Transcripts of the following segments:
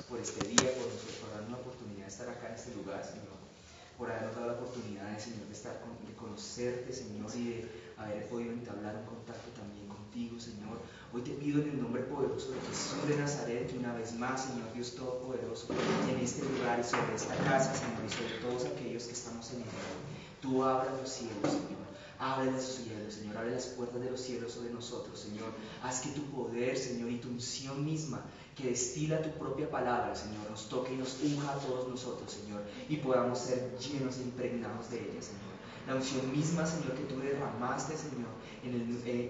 por este día, por darnos la oportunidad de estar acá en este lugar, Señor, por habernos dado la oportunidad, Señor, de conocerte, Señor, y de haber podido entablar un contacto también contigo, Señor. Hoy te pido en el nombre poderoso de Jesús de Nazaret, que una vez más, Señor Dios Todopoderoso, en este lugar y sobre esta casa, Señor, y sobre todos aquellos que estamos en ella, tú abras los cielos, Señor. Abre los cielos, Señor, abre las puertas de los cielos sobre nosotros, Señor. Haz que tu poder, Señor, y tu unción misma, que destila tu propia palabra, Señor, nos toque y nos unja a todos nosotros, Señor, y podamos ser llenos e impregnados de ella, Señor. La unción misma, Señor, que tú derramaste, Señor,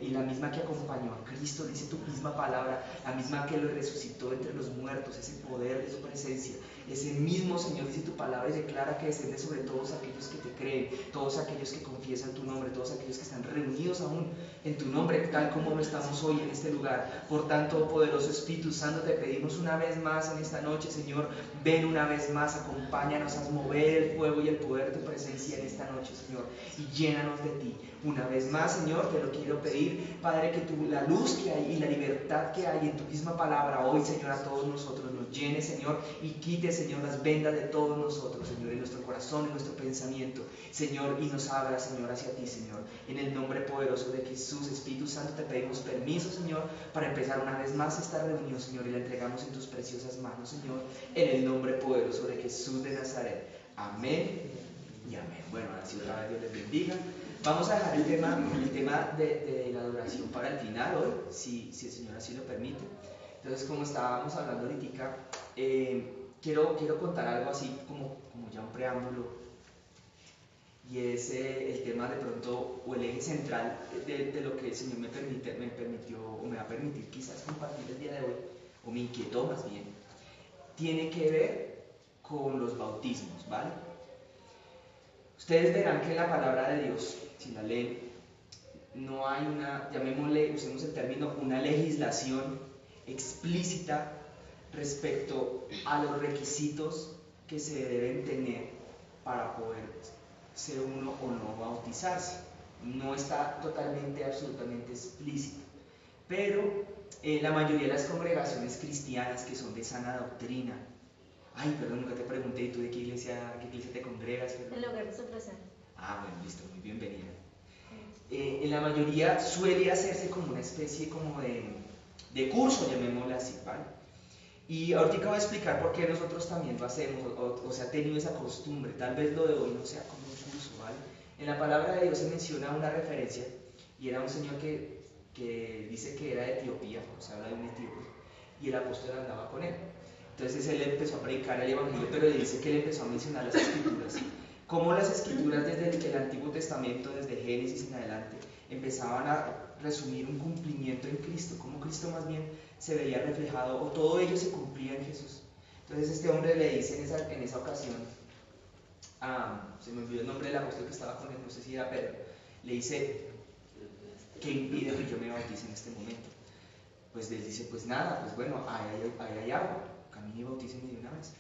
y la misma que acompañó a Cristo, dice tu misma palabra, la misma que lo resucitó entre los muertos, ese poder de su presencia, ese mismo, Señor, dice tu palabra y declara que desciende sobre todos aquellos que te creen, todos aquellos que confiesan tu nombre, todos aquellos que están reunidos aún en tu nombre, tal como lo estamos hoy en este lugar. Por tanto, poderoso Espíritu Santo, te pedimos una vez más en esta noche, Señor, ven una vez más, acompáñanos a mover el fuego y el poder de tu presencia en esta noche, Señor, y llénanos de ti. Una vez más, Señor, te lo quiero pedir, Padre, que la luz que hay y la libertad que hay en tu misma palabra hoy, Señor, a todos nosotros nos llene, Señor, y quite, Señor, las vendas de todos nosotros, Señor, en nuestro corazón, en nuestro pensamiento, Señor, y nos abra, Señor, hacia ti, Señor. En el nombre poderoso de Jesús, Espíritu Santo, te pedimos permiso, Señor, para empezar una vez más esta reunión, Señor, y la entregamos en tus preciosas manos, Señor, en el nombre poderoso de Jesús de Nazaret. Amén y amén. Bueno, así otra vez Dios les bendiga. Vamos a dejar el tema de la adoración para el final hoy, si el Señor así lo permite. Entonces, como estábamos hablando ahorita, quiero contar algo así como ya un preámbulo, y es el tema de pronto, o el eje central de lo que el Señor me permitió, o me va a permitir quizás compartir el día de hoy, o me inquietó más bien, tiene que ver con los bautismos, ¿vale? Ustedes verán que en la palabra de Dios, si la leen, no hay una, llamémosle, usemos el término, una legislación explícita respecto a los requisitos que se deben tener para poder ser uno o no bautizarse. No está totalmente, absolutamente explícito. Pero la mayoría de las congregaciones cristianas que son de sana doctrina, ay, perdón, nunca te pregunté, ¿y tú de qué iglesia te congregas? El Hogar de Su Presencia. Ah, bueno, listo, muy bienvenida. En la mayoría suele hacerse como una especie como de curso, llamémoslo así, ¿vale? Y ahorita voy a explicar por qué nosotros también lo hacemos, o sea, ha tenido esa costumbre. Tal vez lo de hoy no sea como un curso, ¿vale? En la palabra de Dios se menciona una referencia, y era un señor que dice que era de Etiopía, o sea, habla de un etíope, y el apóstol andaba con él. Entonces él empezó a predicar el evangelio, pero le dice que él empezó a mencionar las escrituras. Cómo las escrituras desde el Antiguo Testamento, desde Génesis en adelante, empezaban a resumir un cumplimiento en Cristo, cómo Cristo más bien se veía reflejado, o todo ello se cumplía en Jesús. Entonces este hombre le dice en esa ocasión, se me olvidó el nombre del apóstol que estaba con él, no sé si era Pedro, le dice, ¿qué impide que yo me bautice en este momento? Pues él dice, pues nada, pues bueno, ahí hay agua, camine y bautíceme de una vez.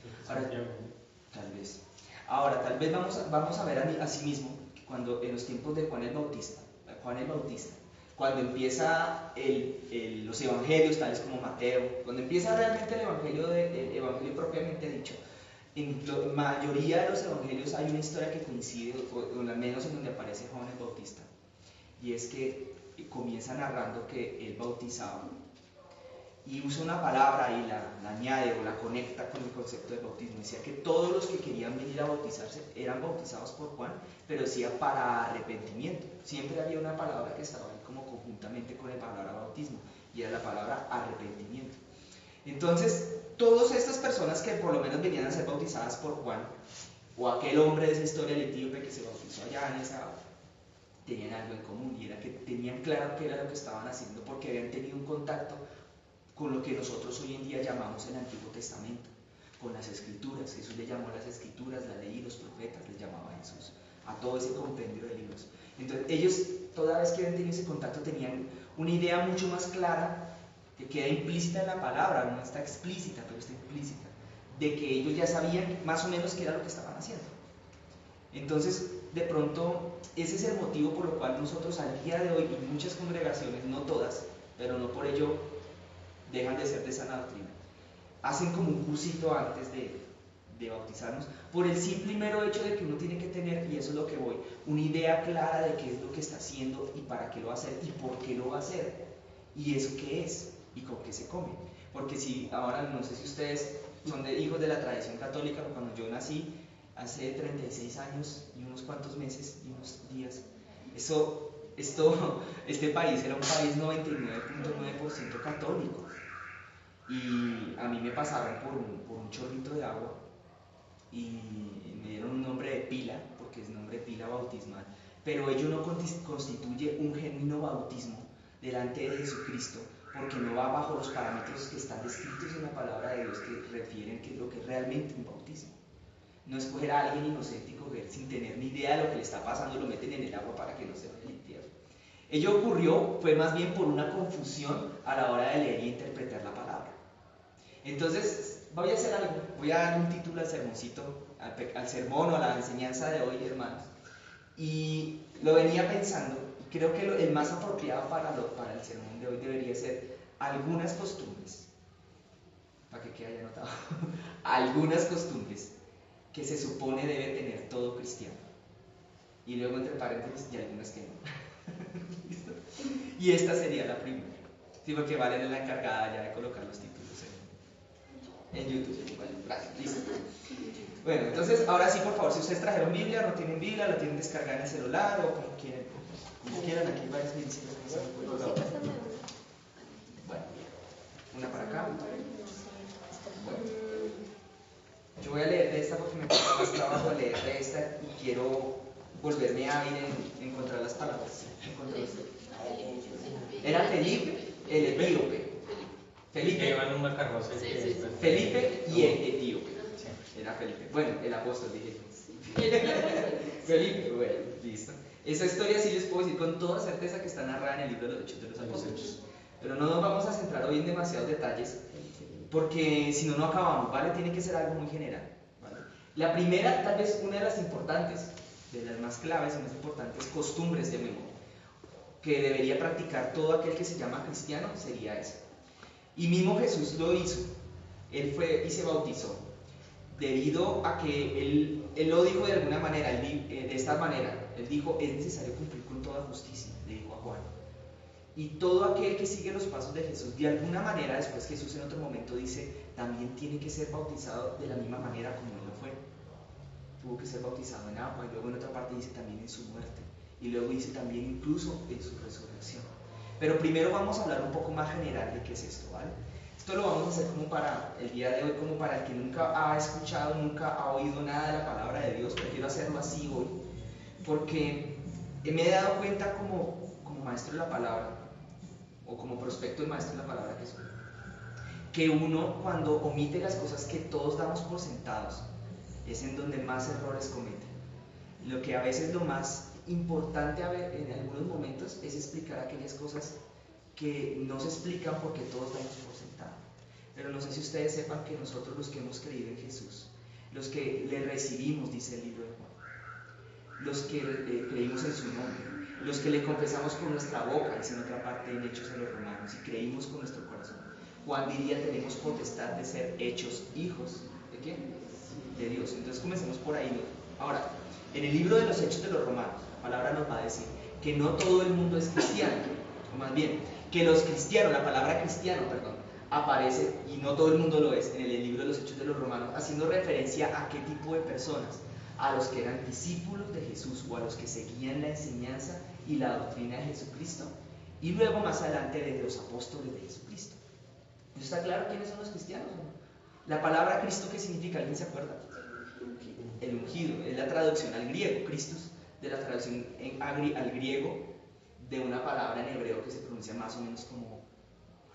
Ahora, tal vez vamos a ver así mismo, cuando en los tiempos de Juan el Bautista, cuando empieza los evangelios, tales como Mateo, cuando empieza realmente el evangelio propiamente dicho, en la mayoría de los evangelios hay una historia que coincide, o al menos en donde aparece Juan el Bautista, y es que comienza narrando que él bautizaba, y usa una palabra y la añade o la conecta con el concepto de bautismo. Decía que todos los que querían venir a bautizarse eran bautizados por Juan, pero decía para arrepentimiento. Siempre había una palabra que estaba ahí como conjuntamente con la palabra bautismo, y era la palabra arrepentimiento. Entonces, todas estas personas que por lo menos venían a ser bautizadas por Juan, o aquel hombre de esa historia del etíope que se bautizó allá en esa agua, tenían algo en común, y era que tenían claro qué era lo que estaban haciendo, porque habían tenido un contacto con lo que nosotros hoy en día llamamos el Antiguo Testamento, con las Escrituras. Jesús le llamó a las Escrituras, la ley y los profetas, les llamaba a Jesús, a todo ese compendio de libros. Entonces ellos, toda vez que habían tenido ese contacto, tenían una idea mucho más clara, que queda implícita en la palabra, no está explícita, pero está implícita, de que ellos ya sabían más o menos qué era lo que estaban haciendo. Entonces, de pronto, ese es el motivo por lo cual nosotros al día de hoy, y muchas congregaciones, no todas, pero no por ello dejan de ser de sana doctrina, hacen como un cursito antes de bautizarnos, por el simple y mero hecho de que uno tiene que tener, y eso es lo que voy, una idea clara de qué es lo que está haciendo y para qué lo va a hacer y por qué lo va a hacer, y eso qué es y con qué se come. Porque si ahora, no sé si ustedes son hijos de la tradición católica, pero cuando yo nací, hace 36 años y unos cuantos meses y unos días, este país era un país 99.9% católico, y a mí me pasaron por un chorrito de agua y me dieron un nombre de pila, porque es nombre de pila bautismal, pero ello no constituye un genuino bautismo delante de Jesucristo, porque no va bajo los parámetros que están descritos en la palabra de Dios, que refieren que es lo que es realmente un bautismo. No es coger a alguien inocente y coger sin tener ni idea de lo que le está pasando y lo meten en el agua para que no se vaya al infierno. Ello ocurrió, fue más bien por una confusión a la hora de leer y interpretar la palabra. Entonces, voy a hacer algo, voy a dar un título al sermoncito, al sermón o a la enseñanza de hoy, hermanos. Y lo venía pensando, y creo que el más apropiado para el sermón de hoy debería ser algunas costumbres, para que quede ahí anotado, algunas costumbres que se supone debe tener todo cristiano. Y luego entre paréntesis, y algunas que no. ¿Listo? Y esta sería la primera. Sí, porque Valen es la encargada ya de colocar los títulos en YouTube. Bueno, gracias, listo. Bueno, entonces, ahora sí, por favor, si ustedes trajeron Biblia, no tienen Biblia, la tienen descargada en el celular o como quieran, aquí hay varias Biblias. Bueno, una para acá. Bueno, yo voy a leer de esta porque me cuesta más trabajo leer de esta y quiero volverme hábil en encontrar las palabras. Era Felipe, el etíope. Felipe y el etíope. Era Felipe. Bueno, el apóstol, dije yo. Felipe, bueno, listo. Esa historia sí les puedo decir con toda certeza que está narrada en el libro de los Hechos de los Apóstoles. Pero no nos vamos a centrar hoy en demasiados detalles, porque si no, no acabamos, ¿vale? Tiene que ser algo muy general, ¿vale? La primera, tal vez una de las importantes, de las más claves y más importantes costumbres de memoria, que debería practicar todo aquel que se llama cristiano, sería esa. Y mismo Jesús lo hizo. Él fue y se bautizó, debido a que él lo dijo de alguna manera, de esta manera. Él dijo, es necesario cumplir con toda justicia, le dijo a Juan. Y todo aquel que sigue los pasos de Jesús, de alguna manera, después Jesús en otro momento dice, también tiene que ser bautizado de la misma manera como él lo fue. Tuvo que ser bautizado en agua, y luego en otra parte dice también en su muerte, y luego dice también incluso en su resurrección. Pero primero vamos a hablar un poco más general de qué es esto, ¿vale? Esto lo vamos a hacer como para el día de hoy, como para el que nunca ha escuchado, nunca ha oído nada de la palabra de Dios. Prefiero hacerlo así hoy, porque me he dado cuenta como maestro de la palabra, o como prospecto del maestro de la palabra que soy, que uno cuando omite las cosas que todos damos por sentados, es en donde más errores comete. Lo que a veces lo más importante a ver en algunos momentos es explicar aquellas cosas que no se explican porque todos damos por sentado. Pero no sé si ustedes sepan que nosotros, los que hemos creído en Jesús, los que le recibimos, dice el libro de Juan, los que creímos en su nombre, los que le confesamos con nuestra boca, dice en otra parte en Hechos de los Romanos, y creímos con nuestro corazón, Juan diría, tenemos potestad de ser hechos hijos. ¿De quién? De Dios. Entonces comencemos por ahí, ¿no? Ahora, en el libro de los Hechos de los Romanos, la palabra nos va a decir que no todo el mundo es cristiano, o más bien, que los cristianos, la palabra cristiano, perdón, aparece, y no todo el mundo lo es, en el libro de los Hechos de los Romanos, haciendo referencia a qué tipo de personas, a los que eran discípulos de Jesús o a los que seguían la enseñanza y la doctrina de Jesucristo, y luego más adelante de los apóstoles de Jesucristo. ¿Está claro quiénes son los cristianos o no? La palabra Cristo, ¿qué significa? ¿Alguien se acuerda? El ungido, es la traducción al griego, Christus, de la traducción al griego de una palabra en hebreo que se pronuncia más o menos como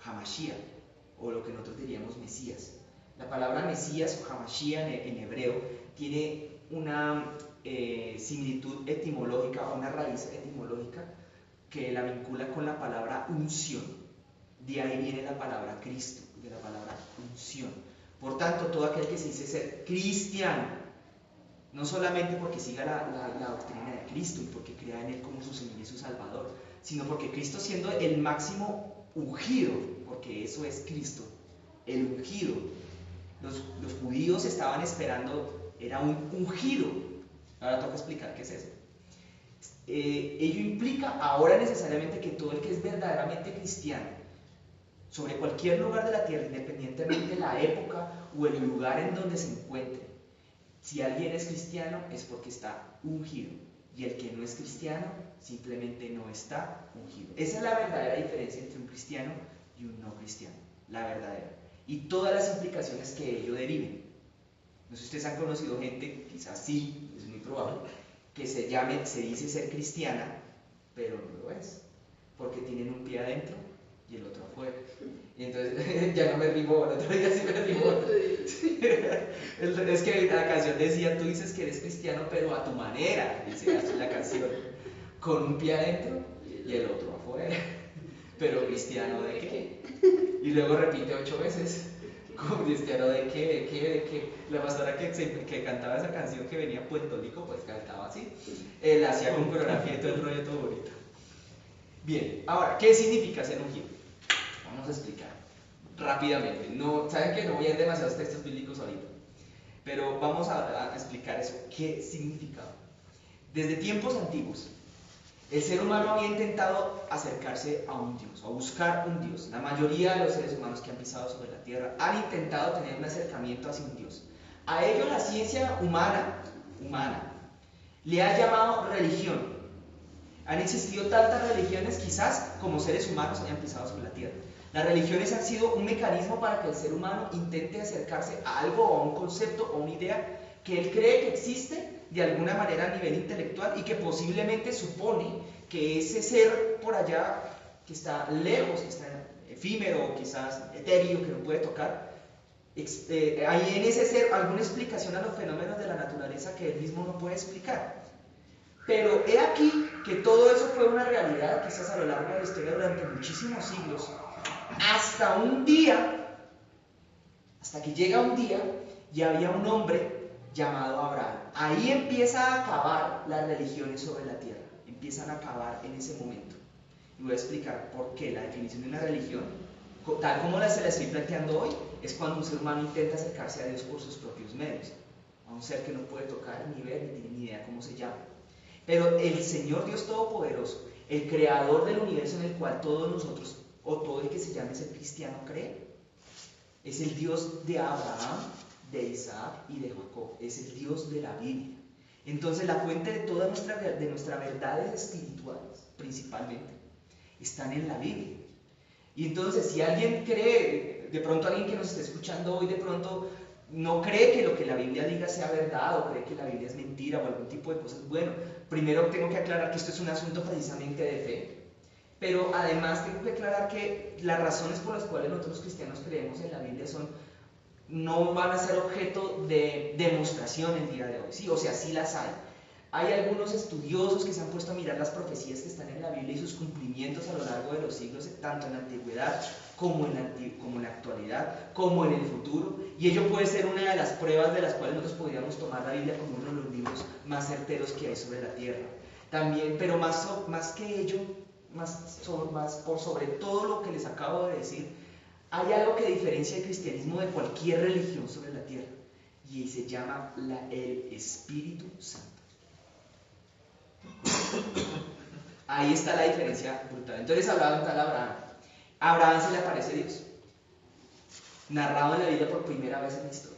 Hamashiach, o lo que nosotros diríamos Mesías. La palabra Mesías o Hamashiach en hebreo tiene una similitud etimológica, o una raíz etimológica que la vincula con la palabra unción. De ahí viene la palabra Cristo, de la palabra unción. Por tanto, todo aquel que se dice ser cristiano, no solamente porque siga la doctrina de Cristo y porque crea en Él como su Señor y su Salvador, sino porque Cristo, siendo el máximo ungido, porque eso es Cristo, el ungido, Los judíos estaban esperando, era un ungido. Ahora toca explicar qué es eso. Ello implica ahora necesariamente que todo el que es verdaderamente cristiano, sobre cualquier lugar de la tierra, independientemente de la época o el lugar en donde se encuentre, si alguien es cristiano es porque está ungido, y el que no es cristiano simplemente no está ungido. Esa es la verdadera diferencia entre un cristiano y un no cristiano, la verdadera, y todas las implicaciones que ello deriven. No sé si ustedes han conocido gente, quizás sí, es muy probable, que se dice ser cristiana, pero no lo es, porque tienen un pie adentro y el otro afuera. Y entonces, ya no me rimó, el otro día sí me rimó. Es que la canción decía, tú dices que eres cristiano, pero a tu manera, dice la canción, con un pie adentro y el otro afuera. Pero cristiano ¿de qué? Y luego repite 8 veces. ¿Como cristiano de qué? ¿De qué? ¿De qué? La pastora que cantaba esa canción que venía a Puerto Rico, pues cantaba así. Él hacía con coreografía y todo el rollo todo bonito. Bien, ahora, ¿qué significa ser ungido? Vamos a explicar rápidamente. No, saben que no voy a ir demasiados textos bíblicos ahorita, pero vamos a explicar eso. ¿Qué significaba? Desde tiempos antiguos, el ser humano había intentado acercarse a un Dios, a buscar un Dios. La mayoría de los seres humanos que han pisado sobre la tierra han intentado tener un acercamiento hacia un Dios. A ello la ciencia humana le ha llamado religión. Han existido tantas religiones quizás como seres humanos hayan pisado sobre la tierra. Las religiones han sido un mecanismo para que el ser humano intente acercarse a algo o a un concepto o una idea que él cree que existe de alguna manera a nivel intelectual y que posiblemente supone que ese ser por allá que está lejos, que está efímero, quizás etéreo, que no puede tocar, hay en ese ser alguna explicación a los fenómenos de la naturaleza que él mismo no puede explicar. Pero he aquí que todo eso fue una realidad quizás a lo largo de la historia durante muchísimos siglos, hasta un día, hasta que llega un día y había un hombre llamado Abraham. Ahí empieza a acabar las religiones sobre la tierra, empiezan a acabar en ese momento. Y voy a explicar por qué. La definición de una religión, tal como se la estoy planteando hoy, es cuando un ser humano intenta acercarse a Dios por sus propios medios, a un ser que no puede tocar, ni ver, ni tiene ni idea cómo se llama. Pero el Señor Dios Todopoderoso, el creador del universo en el cual todos nosotros, o todo el que se llame ser cristiano, cree, es el Dios de Abraham, de Isaac y de Jacob. Es el Dios de la Biblia. Entonces la fuente de todas nuestras verdades espirituales, principalmente, están en la Biblia. Y entonces si alguien cree, de pronto alguien que nos esté escuchando hoy, de pronto no cree que lo que la Biblia diga sea verdad, o cree que la Biblia es mentira o algún tipo de cosas, bueno, primero tengo que aclarar que esto es un asunto precisamente de fe, pero además tengo que aclarar que las razones por las cuales nosotros cristianos creemos en la Biblia no van a ser objeto de demostración el día de hoy, ¿sí? O sea, sí las hay. Hay algunos estudiosos que se han puesto a mirar las profecías que están en la Biblia y sus cumplimientos a lo largo de los siglos, tanto en la antigüedad como en la actualidad, como en el futuro, y ello puede ser una de las pruebas de las cuales nosotros podríamos tomar la Biblia como uno de los libros más certeros que hay sobre la tierra. También, pero más que ello, por sobre todo lo que les acabo de decir, hay algo que diferencia el cristianismo de cualquier religión sobre la tierra, y se llama el Espíritu Santo. Ahí está la diferencia brutal. Entonces hablaba un tal Abraham. A Abraham se le aparece Dios, narrado en la Biblia por primera vez en la historia.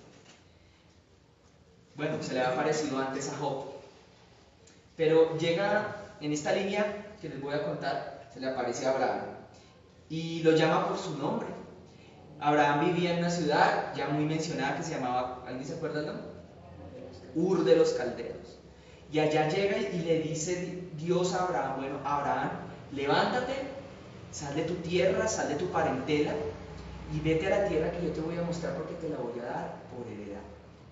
Bueno, se le ha aparecido antes a Job, pero llega en esta línea que les voy a contar, se le aparece a Abraham y lo llama por su nombre. Abraham vivía en una ciudad ya muy mencionada que se llamaba, ¿alguien se acuerda el nombre? Ur de los Caldeos. Y allá llega y le dice Dios a Abraham, bueno, Abraham, levántate, sal de tu tierra, sal de tu parentela y vete a la tierra que yo te voy a mostrar porque te la voy a dar por heredad.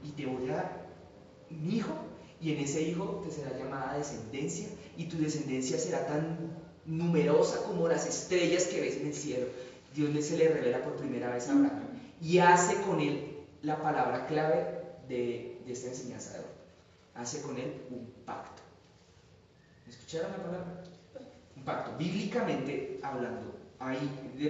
Y te voy a dar un hijo, y en ese hijo te será llamada descendencia, y tu descendencia será tan numerosa como las estrellas que ves en el cielo. Dios se le revela por primera vez a Abraham y hace con él la palabra clave de esta enseñanza de hoy. Hace con él un pacto. ¿Escucharon la palabra? Un pacto. Bíblicamente hablando,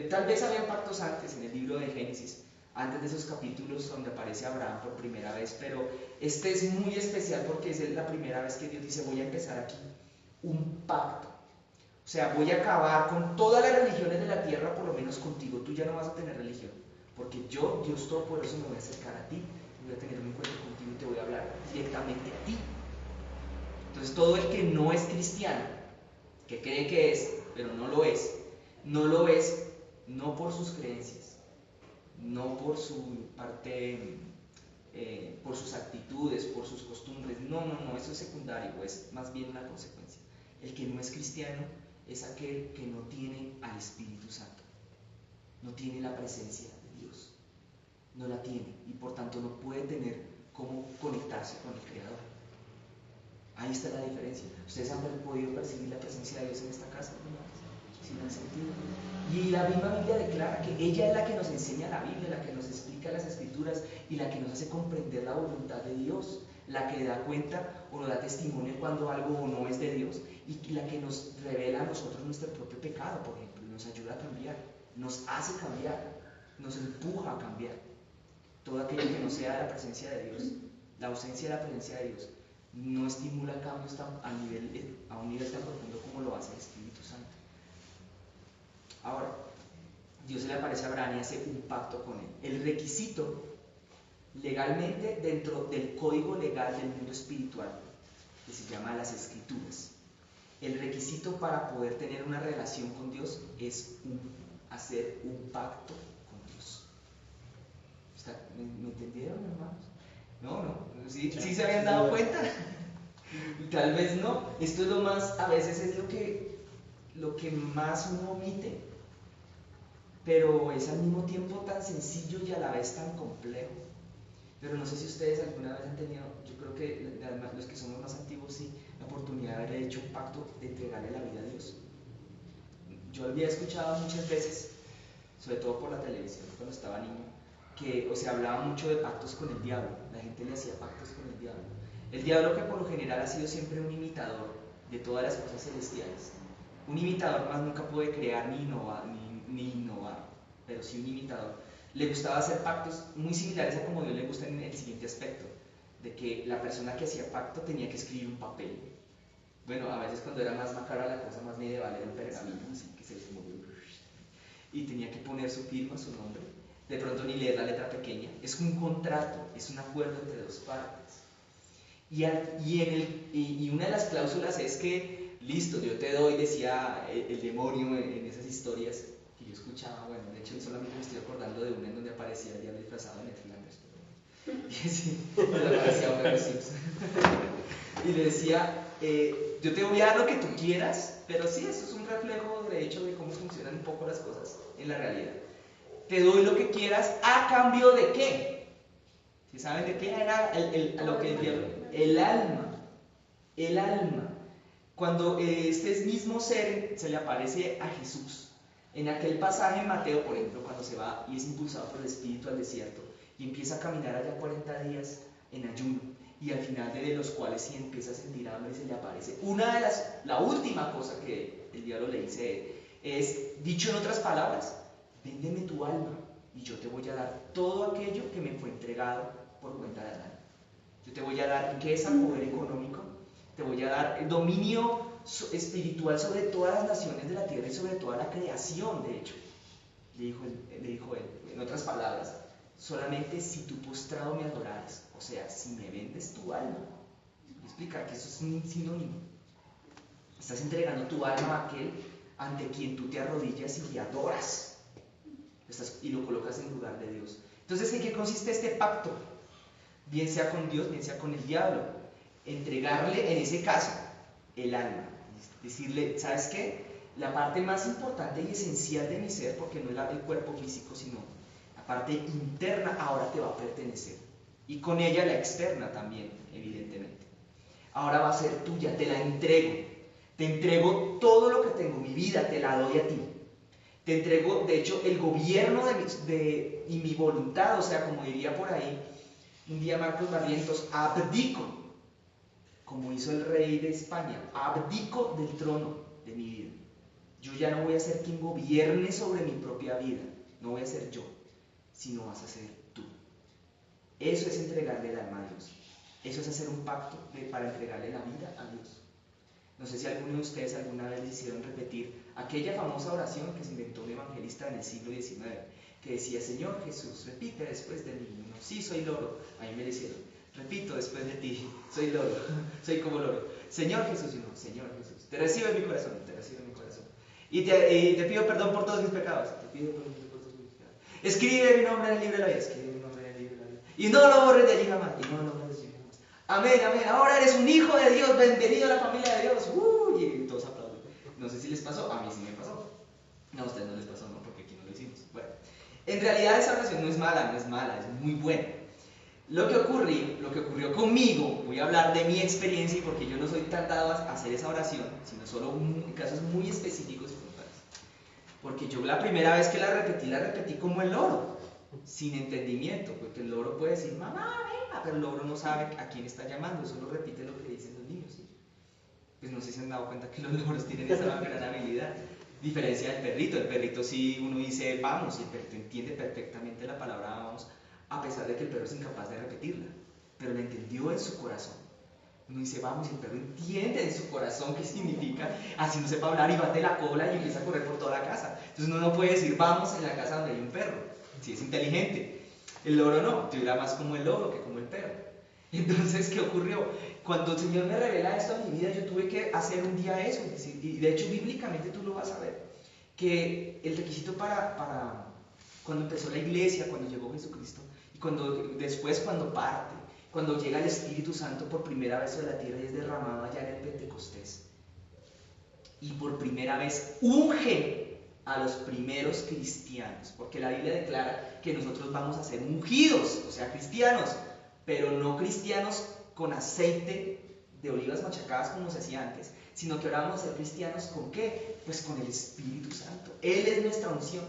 tal vez había pactos antes en el libro de Génesis, antes de esos capítulos donde aparece Abraham por primera vez, pero este es muy especial porque es la primera vez que Dios dice, voy a empezar aquí un pacto. O sea, voy a acabar con todas las religiones de la tierra, por lo menos contigo. Tú ya no vas a tener religión, porque yo, Dios Todopoderoso, me voy a acercar a ti, voy a tener un encuentro contigo y te voy a hablar directamente a ti. Entonces, todo el que no es cristiano, que cree que es, pero no lo es, no por sus creencias, no por su parte, por sus actitudes, por sus costumbres, no, eso es secundario, es más bien una consecuencia. El que no es cristiano es aquel que no tiene al Espíritu Santo, no tiene la presencia de Dios, no la tiene y por tanto no puede tener cómo conectarse con el Creador. Ahí está la diferencia. ¿Ustedes han podido percibir la presencia de Dios en esta casa? ¿Sí lo han sentido? Y la misma Biblia declara que ella es la que nos enseña la Biblia, la que nos explica las Escrituras y la que nos hace comprender la voluntad de Dios, la que da cuenta o nos da testimonio cuando algo no es de Dios y la que nos revela a nosotros nuestro propio pecado, por ejemplo, y nos ayuda a cambiar, nos hace cambiar, nos empuja a cambiar. Todo aquello que no sea la presencia de Dios, la ausencia de la presencia de Dios, no estimula cambios a un nivel tan profundo como lo hace el Espíritu Santo. Ahora, Dios se le aparece a Abraham y hace un pacto con él. El requisito legalmente dentro del código legal del mundo espiritual, que se llama las Escrituras, el requisito para poder tener una relación con Dios es hacer un pacto con Dios. ¿Me entendieron, hermanos? No, ¿sí se habían dado cuenta? Tal vez no. Esto es lo más, a veces es lo que más uno omite, pero es al mismo tiempo tan sencillo y a la vez tan complejo. Pero no sé si ustedes alguna vez han tenido, yo creo que además los que somos más antiguos sí, la oportunidad de haber hecho un pacto de entregarle la vida a Dios. Yo había escuchado muchas veces, sobre todo por la televisión cuando estaba niño, que se hablaba mucho de pactos con el diablo. La gente le hacía pactos con el diablo. El diablo, que por lo general ha sido siempre un imitador de todas las cosas celestiales. Un imitador más nunca puede crear ni innovar, pero sí un imitador. Le gustaba hacer pactos muy similares a como a Dios le gusta en el siguiente aspecto, de que la persona que hacía pacto tenía que escribir un papel. Bueno, a veces cuando era más macabra la cosa, más medieval, era un pergamino, así que se movió. Y tenía que poner su firma, su nombre. De pronto ni leer la letra pequeña. Es un contrato, es un acuerdo entre dos partes. Y una de las cláusulas es que, listo, yo te doy, decía el demonio en esas historias que yo escuchaba. Bueno, de hecho solamente me estoy acordando de una en donde aparecía el diablo disfrazado en Netflix. Y sí, le aparecía a Homero Simpson. Y le decía, yo te voy a dar lo que tú quieras, pero sí, eso es un reflejo de hecho de cómo funcionan un poco las cosas en la realidad. Te doy lo que quieras, ¿a cambio de qué? ¿Sí saben de qué era lo que el diablo? El alma. El alma. Cuando este mismo ser se le aparece a Jesús, en aquel pasaje en Mateo, por ejemplo, cuando se va y es impulsado por el Espíritu al desierto y empieza a caminar allá 40 días en ayuno, y al final de los cuales si empieza a sentir hambre se le aparece. La última cosa que el diablo le dice es, dicho en otras palabras, véndeme tu alma y yo te voy a dar todo aquello que me fue entregado por cuenta de Adán. Yo te voy a dar riqueza, poder económico, te voy a dar dominio espiritual sobre todas las naciones de la tierra y sobre toda la creación, de hecho. Le dijo él, en otras palabras, solamente si tú postrado me adorares, o sea, si me vendes tu alma. Voy a explicar que eso es un sinónimo. Estás entregando tu alma a aquel ante quien tú te arrodillas y le adoras. Y lo colocas en lugar de Dios. Entonces, ¿en qué consiste este pacto? Bien sea con Dios, bien sea con el diablo. Entregarle, en ese caso, el alma. Decirle, ¿sabes qué? La parte más importante y esencial de mi ser, porque no es el cuerpo físico, sino la parte interna, ahora te va a pertenecer. Y con ella la externa también, evidentemente. Ahora va a ser tuya, te la entrego. Te entrego todo lo que tengo, mi vida, te la doy a ti. Te entrego, de hecho, el gobierno y mi voluntad, o sea, como diría por ahí un día Marcos Barrientos, abdico, como hizo el rey de España, abdico del trono de mi vida. Yo ya no voy a ser quien gobierne sobre mi propia vida, no voy a ser yo, sino vas a ser tú. Eso es entregarle el alma a Dios. Eso es hacer un pacto para entregarle la vida a Dios. No sé si alguno de ustedes alguna vez les hicieron repetir aquella famosa oración que se inventó un evangelista en el siglo XIX, que decía: Señor Jesús, repite después de mí. Uno, sí, soy loro. A mí me lo hicieron: repito después de ti, soy loro, soy como loro. Señor Jesús, y no, Señor Jesús, te recibo en mi corazón, te recibo en mi corazón. Y te pido perdón por todos mis pecados, te pido perdón por todos mis pecados. Escribe mi nombre en el libro de la vida, escribe mi nombre en el libro de la vida. Y no lo borres de allí jamás, y no lo borres de allí jamás. Amén, amén. Ahora eres un hijo de Dios, bienvenido a la familia de Dios. Y todos aplauden. No sé si les pasó, a mí sí me pasó. No, a ustedes no les pasó, no, porque aquí no lo hicimos. Bueno, en realidad esa oración no es mala, es muy buena. Lo que ocurrió conmigo, voy a hablar de mi experiencia, y porque yo no soy tan dado a hacer esa oración, sino solo en casos muy específicos y puntuales. Porque yo la primera vez que la repetí como el loro, sin entendimiento, porque el loro puede decir, mamá, venga, pero el loro no sabe a quién está llamando, solo repite lo que dicen los niños, ¿sí? Pues no sé si se han dado cuenta que los loros tienen esa gran habilidad. Diferencia del perrito. El perrito sí, uno dice vamos, y el perrito entiende perfectamente la palabra vamos, a pesar de que el perro es incapaz de repetirla, pero la entendió en su corazón. Uno dice vamos, y el perro entiende en su corazón qué significa, así no sepa hablar, y bate la cola y empieza a correr por toda la casa. Entonces uno no puede decir vamos en la casa donde hay un perro, si es inteligente. El loro no, yo era más como el loro que como el perro. Entonces, ¿qué ocurrió? Cuando el Señor me revela esto a mi vida, yo tuve que hacer un día eso, y de hecho bíblicamente tú lo vas a ver, que el requisito para cuando empezó la iglesia, cuando llegó Jesucristo, y después cuando parte, cuando llega el Espíritu Santo por primera vez sobre la tierra y es derramado allá en el Pentecostés, y por primera vez unge a los primeros cristianos, porque la Biblia declara que nosotros vamos a ser ungidos, o sea, cristianos, pero no cristianos con aceite de olivas machacadas como se hacía antes, sino que ahora vamos a ser cristianos ¿con qué? Pues con el Espíritu Santo. Él es nuestra unción,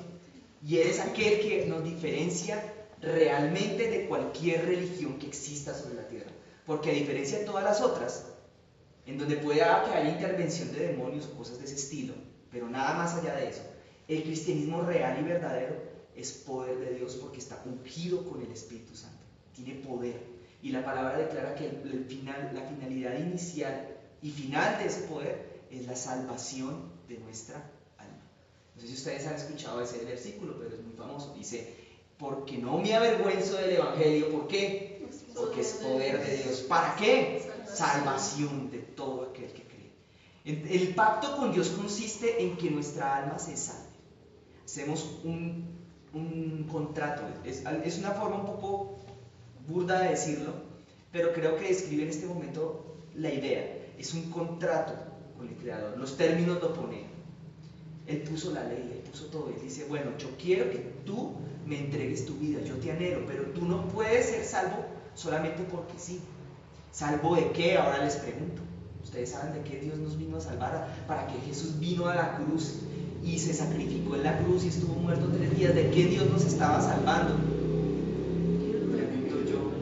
y Él es aquel que nos diferencia realmente de cualquier religión que exista sobre la tierra, porque a diferencia de todas las otras, en donde puede que haya intervención de demonios o cosas de ese estilo, pero nada más allá de eso, el cristianismo real y verdadero es poder de Dios, porque está ungido con el Espíritu Santo, tiene poder, y la palabra declara que la finalidad inicial y final de ese poder es la salvación de nuestra alma. No sé si ustedes han escuchado ese versículo, pero es muy famoso. Dice, porque no me avergüenzo del Evangelio. ¿Por qué? Porque es poder de Dios. ¿Para qué? Salvación de todo aquel que cree. El pacto con Dios consiste en que nuestra alma se salve. Hacemos un contrato. Es una forma un poco burda de decirlo, pero creo que describe en este momento la idea. Es un contrato con el Creador. Los términos lo pone. Él puso la ley, Él puso todo. Él dice, bueno, yo quiero que tú me entregues tu vida, yo te anhelo, pero tú no puedes ser salvo solamente porque sí. ¿Salvo de qué? Ahora les pregunto. Ustedes saben de qué Dios nos vino a salvar, para que Jesús vino a la cruz y se sacrificó en la cruz y estuvo muerto 3 días. ¿De qué Dios nos estaba salvando? Pregunto yo.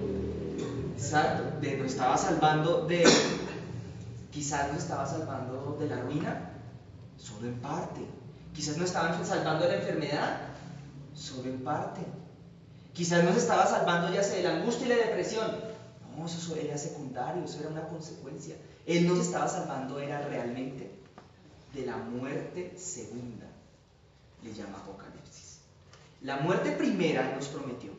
Exacto, nos estaba salvando de... Quizás nos estaba salvando de la ruina, solo en parte. Quizás nos estaban salvando de la enfermedad, solo en parte. Quizás nos estaba salvando ya sea de la angustia y la depresión. No, eso era secundario, eso era una consecuencia. Él nos estaba salvando, era realmente de la muerte segunda, le llama Apocalipsis. La muerte primera nos prometió